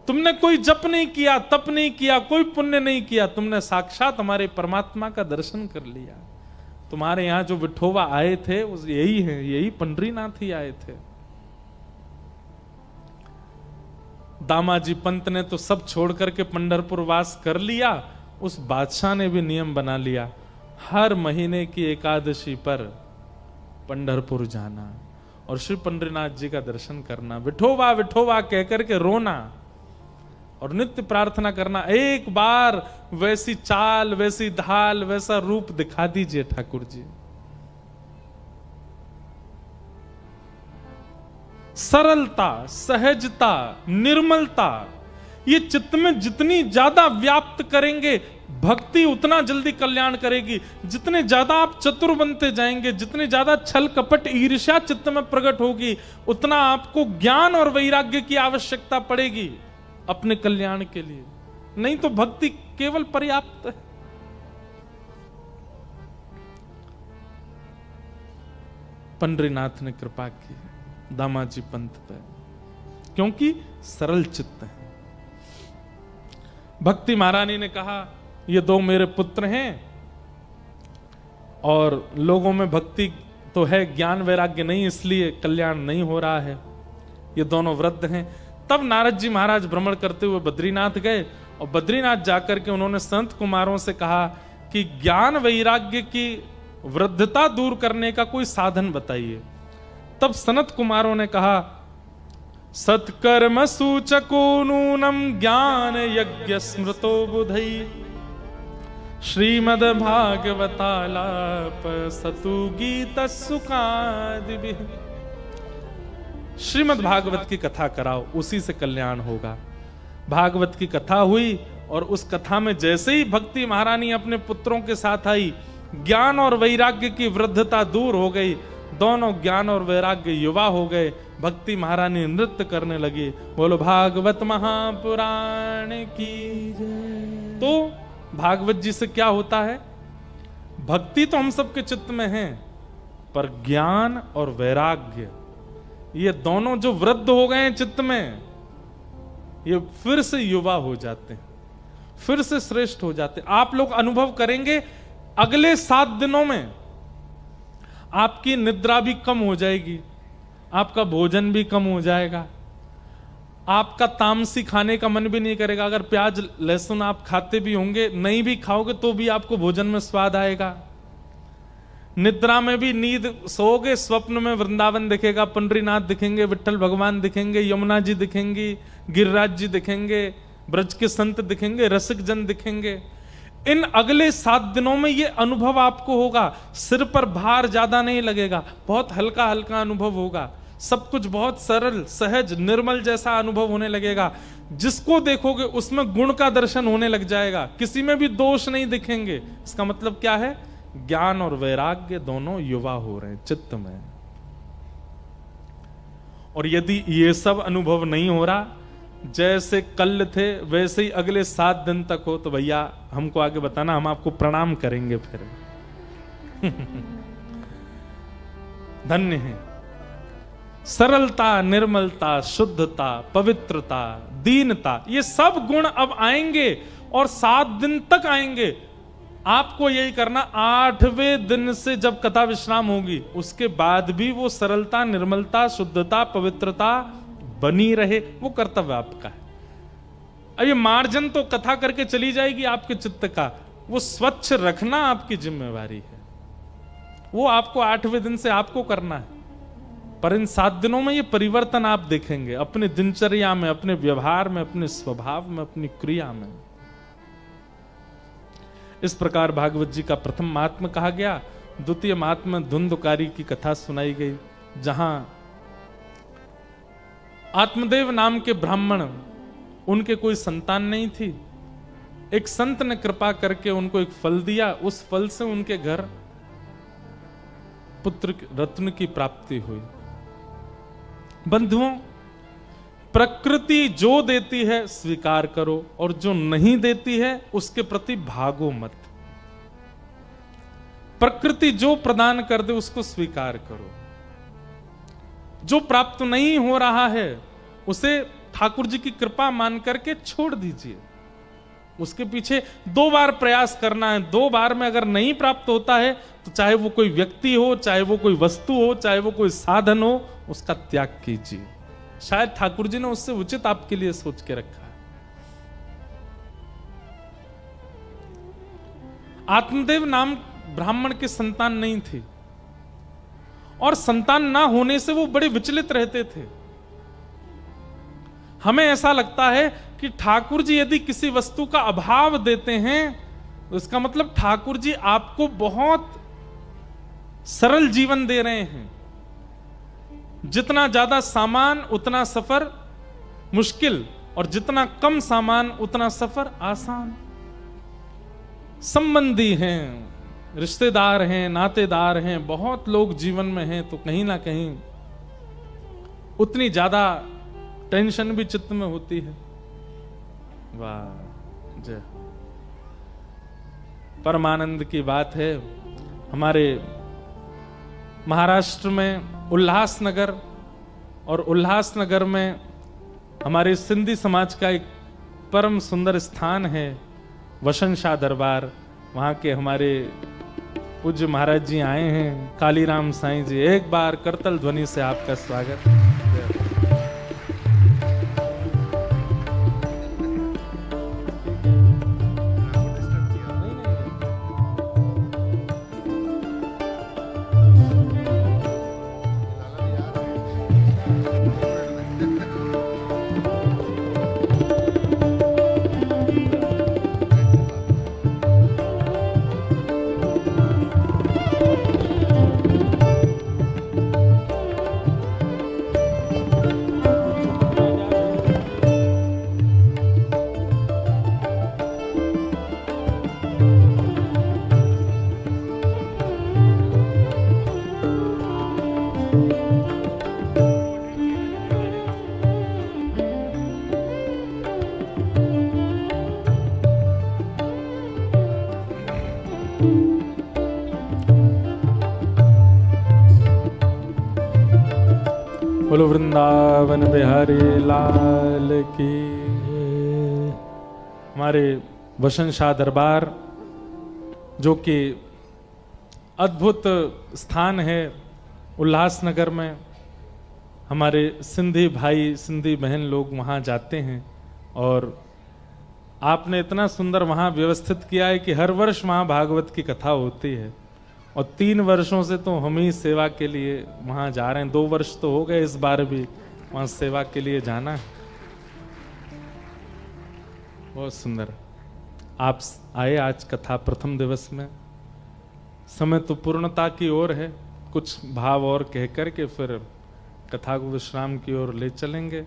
तुमने कोई जप नहीं किया, तप नहीं किया, कोई पुण्य नहीं किया, तुमने साक्षात हमारे परमात्मा का दर्शन कर लिया। तुम्हारे यहां जो विठोबा आए थे यही है, यही पंडरीनाथ ही आए थे। दामाजी पंत ने तो सब छोड़ करके पंढरपुर वास कर लिया। उस बादशाह ने भी नियम बना लिया, हर महीने की एकादशी पर पंढरपुर जाना और श्री पंडरीनाथ जी का दर्शन करना, विठोबा विठोबा कहकर के रोना और नित्य प्रार्थना करना, एक बार वैसी चाल, वैसी ढाल, वैसा रूप दिखा दीजिए ठाकुर जी। सरलता, सहजता, निर्मलता, ये चित्त में जितनी ज्यादा व्याप्त करेंगे, भक्ति उतना जल्दी कल्याण करेगी। जितने ज्यादा आप चतुर बनते जाएंगे, जितने ज्यादा छल कपट ईर्ष्या चित्त में प्रकट होगी, उतना आपको ज्ञान और वैराग्य की आवश्यकता पड़ेगी अपने कल्याण के लिए। नहीं तो भक्ति केवल पर्याप्त है। पंडरीनाथ ने कृपा की दामाजी पंत पे, क्योंकि सरल चित्त है। भक्ति महारानी ने कहा, ये दो मेरे पुत्र हैं और लोगों में भक्ति तो है, ज्ञान वैराग्य नहीं, इसलिए कल्याण नहीं हो रहा है। ये दोनों वृद्ध हैं। तब नारद जी महाराज भ्रमण करते हुए बद्रीनाथ गए और बद्रीनाथ जाकर के उन्होंने संत कुमारों से कहा कि ज्ञान वैराग्य की वृद्धता दूर करने का कोई साधन बताइए। तब सनत कुमारों ने कहा, सत्कर्म सूचको नूनम ज्ञान यज्ञ स्मृतो बुधई श्रीमद भागवतालाप सतु गीत सुखादि। श्रीमद भागवत की कथा कराओ, उसी से कल्याण होगा। भागवत की कथा हुई और उस कथा में जैसे ही भक्ति महारानी अपने पुत्रों के साथ आई, ज्ञान और वैराग्य की वृद्धता दूर हो गई, दोनों ज्ञान और वैराग्य युवा हो गए। भक्ति महारानी नृत्य करने लगी, बोलो भागवत महापुराण की जय। तो भागवत जी से क्या होता है, भक्ति तो हम सबके चित्त में है, पर ज्ञान और वैराग्य ये दोनों जो वृद्ध हो गए हैं चित्त में, ये फिर से युवा हो जाते हैं, फिर से श्रेष्ठ हो जाते हैं। आप लोग अनुभव करेंगे अगले 7 दिनों में आपकी निद्रा भी कम हो जाएगी, आपका भोजन भी कम हो जाएगा, आपका तामसी खाने का मन भी नहीं करेगा। अगर प्याज लहसुन आप खाते भी होंगे, नहीं भी खाओगे तो भी आपको भोजन में स्वाद आएगा। निद्रा में भी नींद सोओगे, स्वप्न में वृंदावन दिखेगा, पंडरीनाथ दिखेंगे, विट्ठल भगवान दिखेंगे, यमुना जी दिखेंगी, गिरिराज जी दिखेंगे, ब्रज के संत दिखेंगे, रसिक जन दिखेंगे। इन अगले 7 दिनों में ये अनुभव आपको होगा। सिर पर भार ज्यादा नहीं लगेगा, बहुत हल्का हल्का अनुभव होगा, सब कुछ बहुत सरल सहज निर्मल जैसा अनुभव होने लगेगा। जिसको देखोगे उसमें गुण का दर्शन होने लग जाएगा, किसी में भी दोष नहीं दिखेंगे। इसका मतलब क्या है, ज्ञान और वैराग्य दोनों युवा हो रहे हैं चित्त में। और यदि ये सब अनुभव नहीं हो रहा, जैसे कल थे वैसे ही अगले 7 दिन तक हो, तो भैया हमको आगे बताना, हम आपको प्रणाम करेंगे फिर। धन्य है। सरलता, निर्मलता, शुद्धता, पवित्रता, दीनता, ये सब गुण अब आएंगे और 7 दिन तक आएंगे। आपको यही करना, 8वें दिन से जब कथा विश्राम होगी उसके बाद भी वो सरलता, निर्मलता, शुद्धता, पवित्रता बनी रहे, वो कर्तव्य आपका है। अब ये मार्जन तो कथा करके चली जाएगी आपके चित्त का, वो स्वच्छ रखना आपकी जिम्मेवारी है। वो आपको 8वें दिन से आपको करना है। पर इन 7 दिनों में ये परिवर्तन आप देखेंगे अपनी दिनचर्या में, अपने व्यवहार में, अपने स्वभाव में, अपनी क्रिया में। इस प्रकार भागवत जी का प्रथम महात्म्य कहा गया। द्वितीय महात्म्य धुंधकारी की कथा सुनाई गई, जहां आत्मदेव नाम के ब्राह्मण, उनके कोई संतान नहीं थी। एक संत ने कृपा करके उनको एक फल दिया, उस फल से उनके घर पुत्र रत्न की प्राप्ति हुई। बंधुओं, प्रकृति जो देती है स्वीकार करो और जो नहीं देती है उसके प्रति भागो मत। प्रकृति जो प्रदान कर दे उसको स्वीकार करो। जो प्राप्त नहीं हो रहा है उसे ठाकुर जी की कृपा मान करके छोड़ दीजिए। उसके पीछे 2 बार प्रयास करना है। 2 बार में अगर नहीं प्राप्त होता है तो चाहे वो कोई व्यक्ति हो, चाहे वो कोई वस्तु हो, चाहे वो कोई साधन हो, उसका त्याग कीजिए, शायद ठाकुर जी ने उससे उचित आपके लिए सोच के रखा है। आत्मदेव नाम ब्राह्मण की संतान नहीं थी और संतान ना होने से वो बड़े विचलित रहते थे। हमें ऐसा लगता है कि ठाकुर जी यदि किसी वस्तु का अभाव देते हैं तो इसका मतलब ठाकुर जी आपको बहुत सरल जीवन दे रहे हैं। जितना ज्यादा सामान उतना सफर मुश्किल और जितना कम सामान उतना सफर आसान। संबंधी हैं, रिश्तेदार हैं, नातेदार हैं, बहुत लोग जीवन में हैं, तो कहीं ना कहीं उतनी ज्यादा टेंशन भी चित्त में होती है। वाह जय। परमानंद की बात है। हमारे महाराष्ट्र में उल्लासनगर, और उल्लासनगर में हमारे सिंधी समाज का एक परम सुंदर स्थान है वसन शाह दरबार। वहां के हमारे पूज्य महाराज जी आए हैं, कालीराम साईं जी। एक बार करतल ध्वनि से आपका स्वागत। बोलो वृंदावन बिहारी लाल की। हमारे वसन शाह दरबार जो कि अद्भुत स्थान है उल्लासनगर में, हमारे सिंधी भाई सिंधी बहन लोग वहाँ जाते हैं और आपने इतना सुंदर वहाँ व्यवस्थित किया है कि हर वर्ष वहाँ भागवत की कथा होती है। और 3 वर्षों से तो हम ही सेवा के लिए वहाँ जा रहे हैं। 2 वर्ष तो हो गए, इस बार भी वहाँ सेवा के लिए जाना है। बहुत सुंदर। आप आए आज कथा प्रथम दिवस में। समय तो पूर्णता की ओर है, कुछ भाव और कह करके फिर कथा को विश्राम की ओर ले चलेंगे।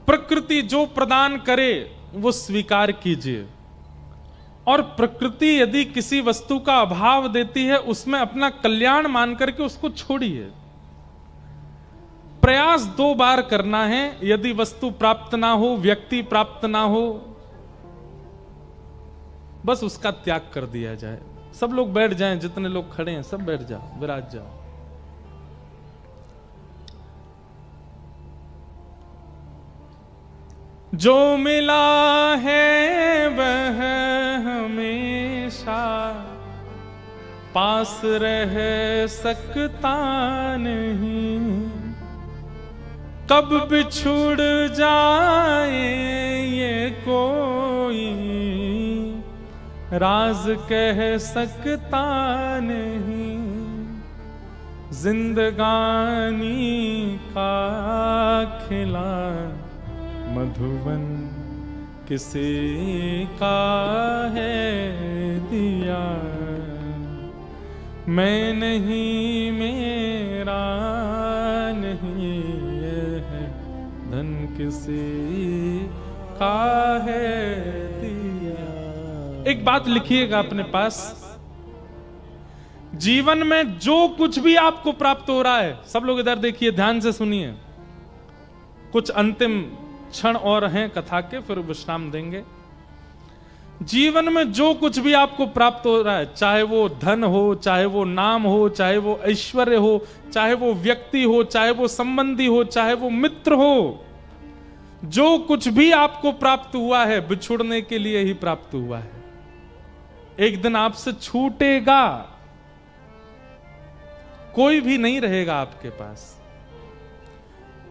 प्रकृति जो प्रदान करे वो स्वीकार कीजिए, और प्रकृति यदि किसी वस्तु का अभाव देती है उसमें अपना कल्याण मान करके उसको छोड़िए। प्रयास 2 बार करना है। यदि वस्तु प्राप्त ना हो, व्यक्ति प्राप्त ना हो, बस उसका त्याग कर दिया जाए। सब लोग बैठ जाएं, जितने लोग खड़े हैं सब बैठ जाओ, विराज जाओ। जो मिला है वह हमेशा पास रह सकता नहीं, कब बिछुड़ जाए ये कोई राज कह सकता नहीं। जिंदगानी का खिला मधुबन किसी का है दिया, मैं नहीं मेरा नहीं है धन किसी का है दिया। एक बात लिखिएगा अपने पास, जीवन में जो कुछ भी आपको प्राप्त हो रहा है, सब लोग इधर देखिए, ध्यान से सुनिए। कुछ अंतिम क्षण और हैं कथा के, फिर विश्राम देंगे। जीवन में जो कुछ भी आपको प्राप्त हो रहा है, चाहे वो धन हो, चाहे वो नाम हो, चाहे वो ऐश्वर्य हो, चाहे वो व्यक्ति हो, चाहे वो संबंधी हो, चाहे वो मित्र हो, जो कुछ भी आपको प्राप्त हुआ है बिछुड़ने के लिए ही प्राप्त हुआ है। एक दिन आपसे छूटेगा, कोई भी नहीं रहेगा आपके पास।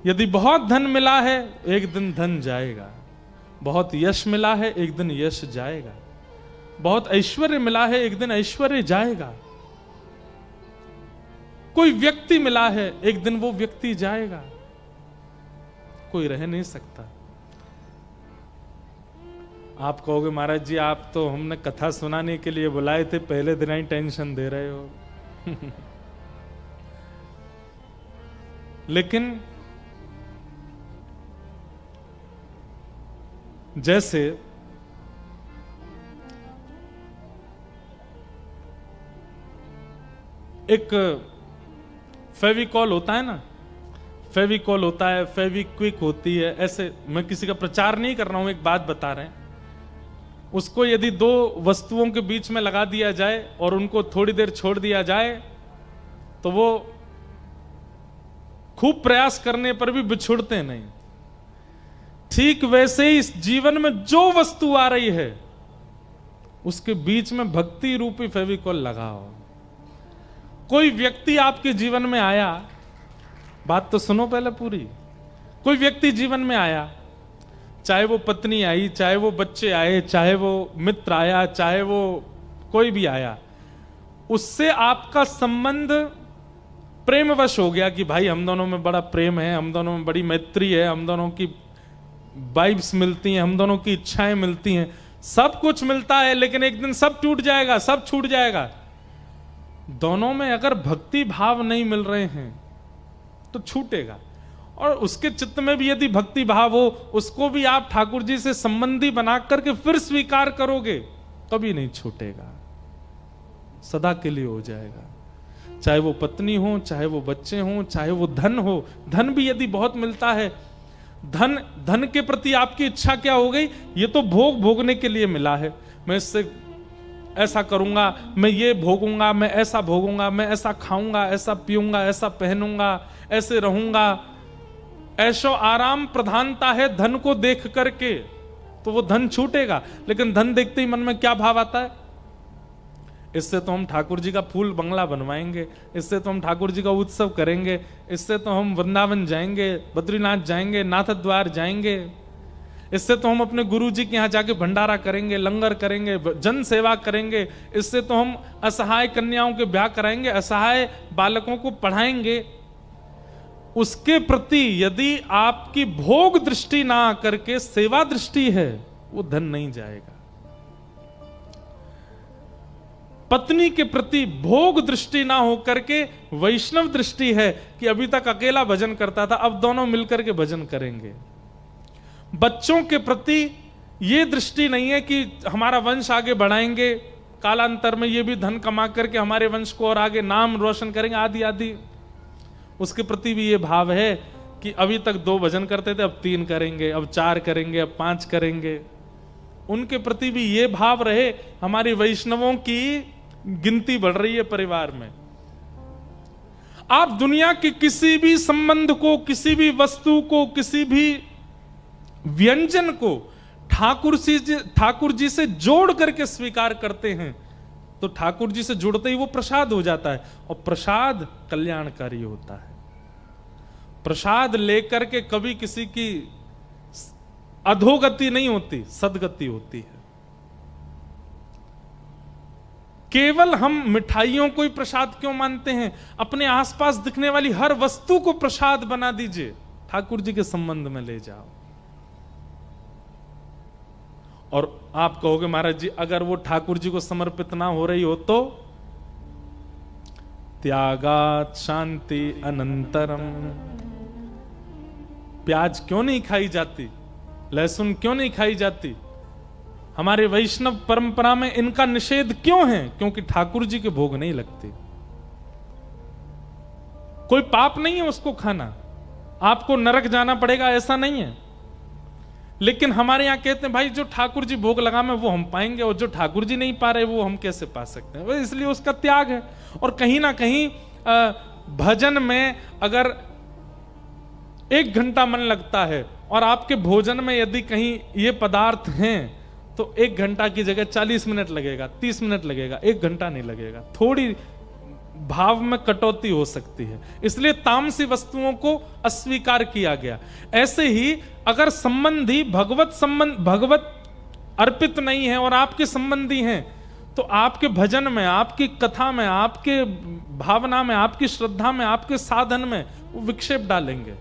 यदि बहुत धन मिला है एक दिन धन जाएगा, बहुत यश मिला है एक दिन यश जाएगा, बहुत ऐश्वर्य मिला है एक दिन ऐश्वर्य जाएगा, कोई व्यक्ति मिला है एक दिन वो व्यक्ति जाएगा, कोई रह नहीं सकता। आप कहोगे महाराज जी आप तो हमने कथा सुनाने के लिए बुलाए थे, पहले दिन ही टेंशन दे रहे हो। लेकिन जैसे एक फेविकॉल होता है ना, फेविकॉल होता है, फेविक्विक होती है, ऐसे मैं किसी का प्रचार नहीं कर रहा हूं, एक बात बता रहे हैं। उसको यदि दो वस्तुओं के बीच में लगा दिया जाए और उनको थोड़ी देर छोड़ दिया जाए तो वो खूब प्रयास करने पर भी बिछुड़ते नहीं। ठीक वैसे ही इस जीवन में जो वस्तु आ रही है उसके बीच में भक्ति रूपी फेविकॉल लगाओ। कोई व्यक्ति आपके जीवन में आया, बात तो सुनो पहले पूरी, कोई व्यक्ति जीवन में आया, चाहे वो पत्नी आई, चाहे वो बच्चे आए, चाहे वो मित्र आया, चाहे वो कोई भी आया, उससे आपका संबंध प्रेमवश हो गया कि भाई हम दोनों में बड़ा प्रेम है, हम दोनों में बड़ी मैत्री है, हम दोनों की वाइब्स मिलती हैं, हम दोनों की इच्छाएं मिलती हैं, सब कुछ मिलता है, लेकिन एक दिन सब टूट जाएगा, सब छूट जाएगा। दोनों में अगर भक्ति भाव नहीं मिल रहे हैं तो छूटेगा। और उसके चित्त में भी यदि भक्ति भाव हो, उसको भी आप ठाकुर जी से संबंधी बना करके फिर स्वीकार करोगे कभी नहीं छूटेगा, सदा के लिए हो जाएगा। चाहे वो पत्नी हो, चाहे वो बच्चे हो, चाहे वो धन हो, धन भी यदि बहुत मिलता है, धन के प्रति आपकी इच्छा क्या हो गई, ये तो भोगने के लिए मिला है, मैं इससे ऐसा करूंगा, मैं ये भोगूंगा, मैं ऐसा भोगूंगा, मैं ऐसा खाऊंगा, ऐसा पीऊंगा, ऐसा पहनूंगा, ऐसे रहूंगा। ऐशो आराम प्रधानता है धन को देख करके, तो वो धन छूटेगा। लेकिन धन देखते ही मन में क्या भाव आता है, इससे तो हम ठाकुर जी का फूल बंगला बनवाएंगे, इससे तो हम ठाकुर जी का उत्सव करेंगे, इससे तो हम वृंदावन जाएंगे, बद्रीनाथ जाएंगे, नाथ द्वार जाएंगे, इससे तो हम अपने गुरु जी के यहाँ जाके भंडारा करेंगे, लंगर करेंगे, जन सेवा करेंगे, इससे तो हम असहाय कन्याओं के ब्याह कराएंगे, असहाय बालकों को पढ़ाएंगे। उसके प्रति यदि आपकी भोग दृष्टि ना करके सेवा दृष्टि है, वो धन नहीं जाएगा। पत्नी के प्रति भोग दृष्टि ना होकर के वैष्णव दृष्टि है कि अभी तक अकेला भजन करता था, अब दोनों मिलकर के भजन करेंगे। बच्चों के प्रति ये दृष्टि नहीं है कि हमारा वंश आगे बढ़ाएंगे, कालांतर में ये भी धन कमा करके हमारे वंश को और आगे नाम रोशन करेंगे, आदि आदि। उसके प्रति भी ये भाव है कि अभी तक 2 भजन करते थे, अब 3 करेंगे, अब 4 करेंगे, अब 5 करेंगे। उनके प्रति भी ये भाव रहे, हमारी वैष्णवों की गिनती बढ़ रही है परिवार में। आप दुनिया के किसी भी संबंध को, किसी भी वस्तु को, किसी भी व्यंजन को ठाकुर जी से जोड़ करके स्वीकार करते हैं तो ठाकुर जी से जुड़ते ही वो प्रसाद हो जाता है, और प्रसाद कल्याणकारी होता है। प्रसाद लेकर के कभी किसी की अधोगति नहीं होती, सदगति होती है। केवल हम मिठाइयों को ही प्रसाद क्यों मानते हैं? अपने आसपास दिखने वाली हर वस्तु को प्रसाद बना दीजिए, ठाकुर जी के संबंध में ले जाओ। और आप कहोगे महाराज जी अगर वो ठाकुर जी को समर्पित ना हो रही हो तो? त्यागात शांति अनंतरम। प्याज क्यों नहीं खाई जाती, लहसुन क्यों नहीं खाई जाती? हमारे वैष्णव परंपरा में इनका निषेध क्यों है? क्योंकि ठाकुर जी के भोग नहीं लगते। कोई पाप नहीं है उसको खाना, आपको नरक जाना पड़ेगा ऐसा नहीं है। लेकिन हमारे यहां कहते हैं भाई जो ठाकुर जी भोग लगा में वो हम पाएंगे, और जो ठाकुर जी नहीं पा रहे वो हम कैसे पा सकते हैं? इसलिए उसका त्याग है। और कहीं ना कहीं भजन में अगर 1 घंटा मन लगता है और आपके भोजन में यदि कहीं ये पदार्थ हैं तो 1 घंटा की जगह 40 मिनट लगेगा, 30 मिनट लगेगा, 1 घंटा नहीं लगेगा। थोड़ी भाव में कटौती हो सकती है, इसलिए तामसी वस्तुओं को अस्वीकार किया गया। ऐसे ही अगर संबंधी भगवत अर्पित नहीं है और आपके संबंधी हैं, तो आपके भजन में, आपकी कथा में, आपके भावना में, आपकी श्रद्धा में, आपके साधन में वो विक्षेप डालेंगे।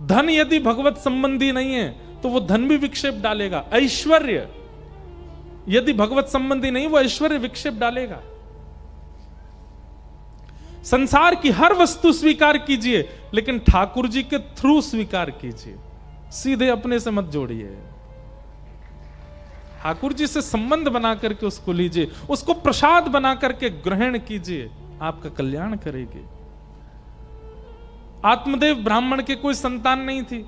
धन यदि भगवत संबंधी नहीं है तो वो धन भी विक्षेप डालेगा। ऐश्वर्य यदि भगवत संबंधी नहीं, वो ऐश्वर्य विक्षेप डालेगा। संसार की हर वस्तु स्वीकार कीजिए, लेकिन ठाकुर जी के थ्रू स्वीकार कीजिए, सीधे अपने से मत जोड़िए। ठाकुर जी से संबंध बना करके उसको लीजिए, उसको प्रसाद बना करके ग्रहण कीजिए, आपका कल्याण करेगी। आत्मदेव ब्राह्मण के कोई संतान नहीं थी,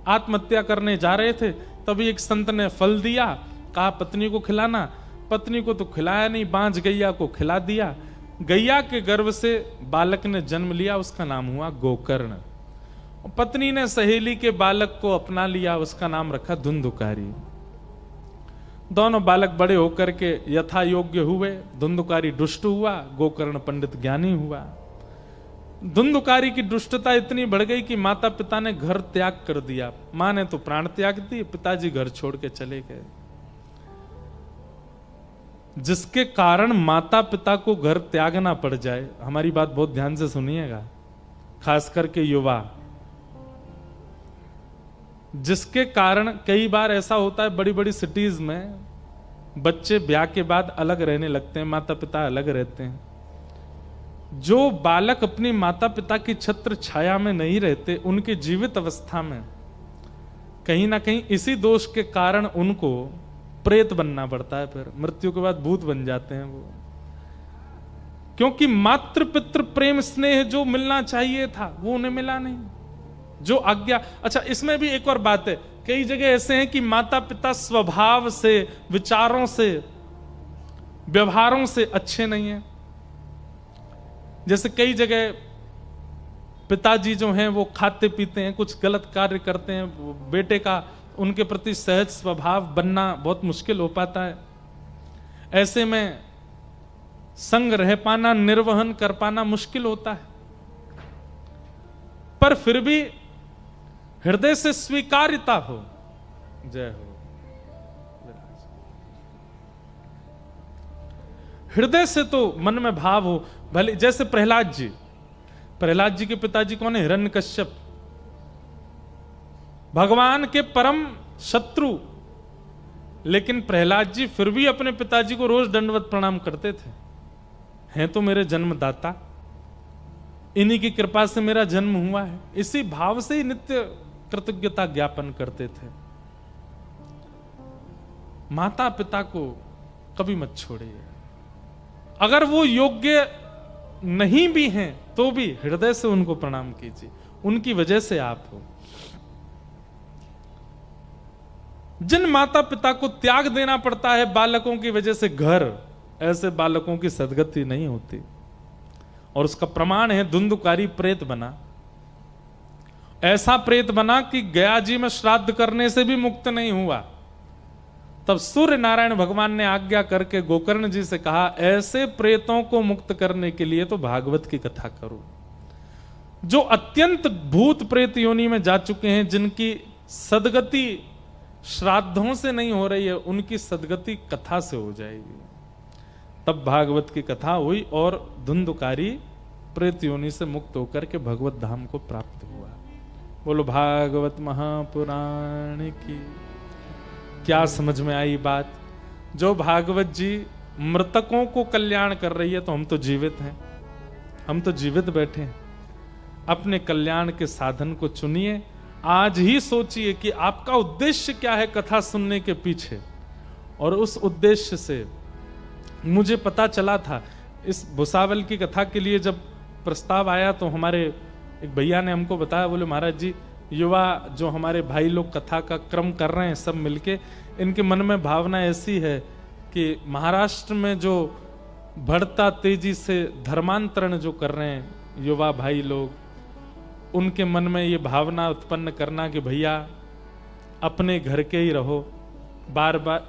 आत्महत्या करने जा रहे थे, तभी एक संत ने फल दिया, कहा पत्नी को खिलाना। पत्नी को तो खिलाया नहीं, बांझ गैया को खिला दिया। गैया के गर्भ से बालक ने जन्म लिया, उसका नाम हुआ गोकर्ण। पत्नी ने सहेली के बालक को अपना लिया, उसका नाम रखा धुंधुकारी। दोनों बालक बड़े होकर के यथा योग्य हुए। धुंधुकारी दुष्ट हुआ, गोकर्ण पंडित ज्ञानी हुआ। धुंधुकारी की दुष्टता इतनी बढ़ गई कि माता पिता ने घर त्याग कर दिया। मां ने तो प्राण त्याग दिए, पिताजी घर छोड़ के चले गए। जिसके कारण माता पिता को घर त्यागना पड़ जाए, हमारी बात बहुत ध्यान से सुनिएगा, खास करके युवा, जिसके कारण कई बार ऐसा होता है बड़ी बड़ी सिटीज में बच्चे ब्याह के बाद अलग रहने लगते हैं, माता पिता अलग रहते हैं। जो बालक अपनी माता पिता की छत्र छाया में नहीं रहते, उनके जीवित अवस्था में कहीं ना कहीं इसी दोष के कारण उनको प्रेत बनना पड़ता है, फिर मृत्यु के बाद भूत बन जाते हैं वो। क्योंकि मातृ पितृ प्रेम स्नेह जो मिलना चाहिए था वो उन्हें मिला नहीं, जो आज्ञा। अच्छा, इसमें भी एक और बात है, कई जगह ऐसे हैं कि माता पिता स्वभाव से, विचारों से, व्यवहारों से अच्छे नहीं हैं। जैसे कई जगह पिताजी जो हैं वो खाते पीते हैं, कुछ गलत कार्य करते हैं, वो बेटे का उनके प्रति सहज स्वभाव बनना बहुत मुश्किल हो पाता है। ऐसे में संग रह पाना, निर्वहन कर पाना मुश्किल होता है। पर फिर भी हृदय से स्वीकार्यता हो। जय हो। हृदय से तो मन में भाव हो। भले जैसे प्रहलाद जी के पिताजी कौन है? हिरण्यकश्यप, भगवान के परम शत्रु। लेकिन प्रहलाद जी फिर भी अपने पिताजी को रोज दंडवत प्रणाम करते थे। हैं तो मेरे जन्मदाता, इन्हीं की कृपा से मेरा जन्म हुआ है, इसी भाव से ही नित्य कृतज्ञता ज्ञापन करते थे। माता पिता को कभी मत छोड़िए। अगर वो योग्य नहीं भी हैं तो भी हृदय से उनको प्रणाम कीजिए, उनकी वजह से आप हो। जिन माता पिता को त्याग देना पड़ता है बालकों की वजह से घर, ऐसे बालकों की सदगति नहीं होती। और उसका प्रमाण है धुंधुकारी प्रेत बना। ऐसा प्रेत बना कि गया जी में श्राद्ध करने से भी मुक्त नहीं हुआ। तब सूर्य नारायण भगवान ने आज्ञा करके गोकर्ण जी से कहा, ऐसे प्रेतों को मुक्त करने के लिए तो भागवत की कथा करो। जो अत्यंत भूत प्रेत योनि में जा चुके हैं, जिनकी सदगति श्राद्धों से नहीं हो रही है, उनकी सदगति कथा से हो जाएगी। तब भागवत की कथा हुई और धुंधुकारी प्रेत योनि से मुक्त होकर के भगवत धाम को प्राप्त हुआ। बोलो भागवत महापुराण की। क्या समझ में आई बात? जो भागवत जी मृतकों को कल्याण कर रही है, तो हम तो जीवित हैं, हम तो जीवित बैठे हैं। अपने कल्याण के साधन को चुनिए। आज ही सोचिए कि आपका उद्देश्य क्या है कथा सुनने के पीछे। और उस उद्देश्य से मुझे पता चला था, इस भुसावल की कथा के लिए जब प्रस्ताव आया तो हमारे एक भैया ने हमको बताया, बोले महाराज जी, युवा जो हमारे भाई लोग कथा का क्रम कर रहे हैं सब मिलके, इनके मन में भावना ऐसी है कि महाराष्ट्र में जो बढ़ता तेजी से धर्मांतरण जो कर रहे हैं युवा भाई लोग, उनके मन में ये भावना उत्पन्न करना कि भैया अपने घर के ही रहो, बार बार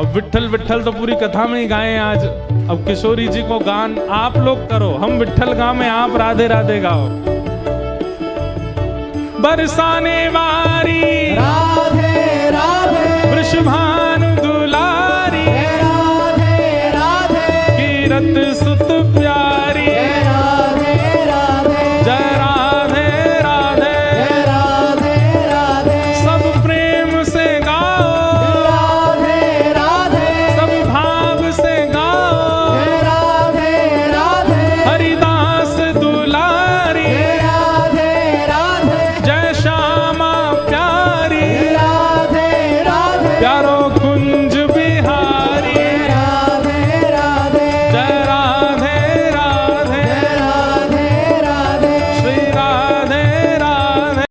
अब विट्ठल विट्ठल तो पूरी कथा में ही गाए आज। अब किशोरी जी को गान आप लोग करो, हम विट्ठल गावे, आप राधे राधे गाओ। बरसाने वारी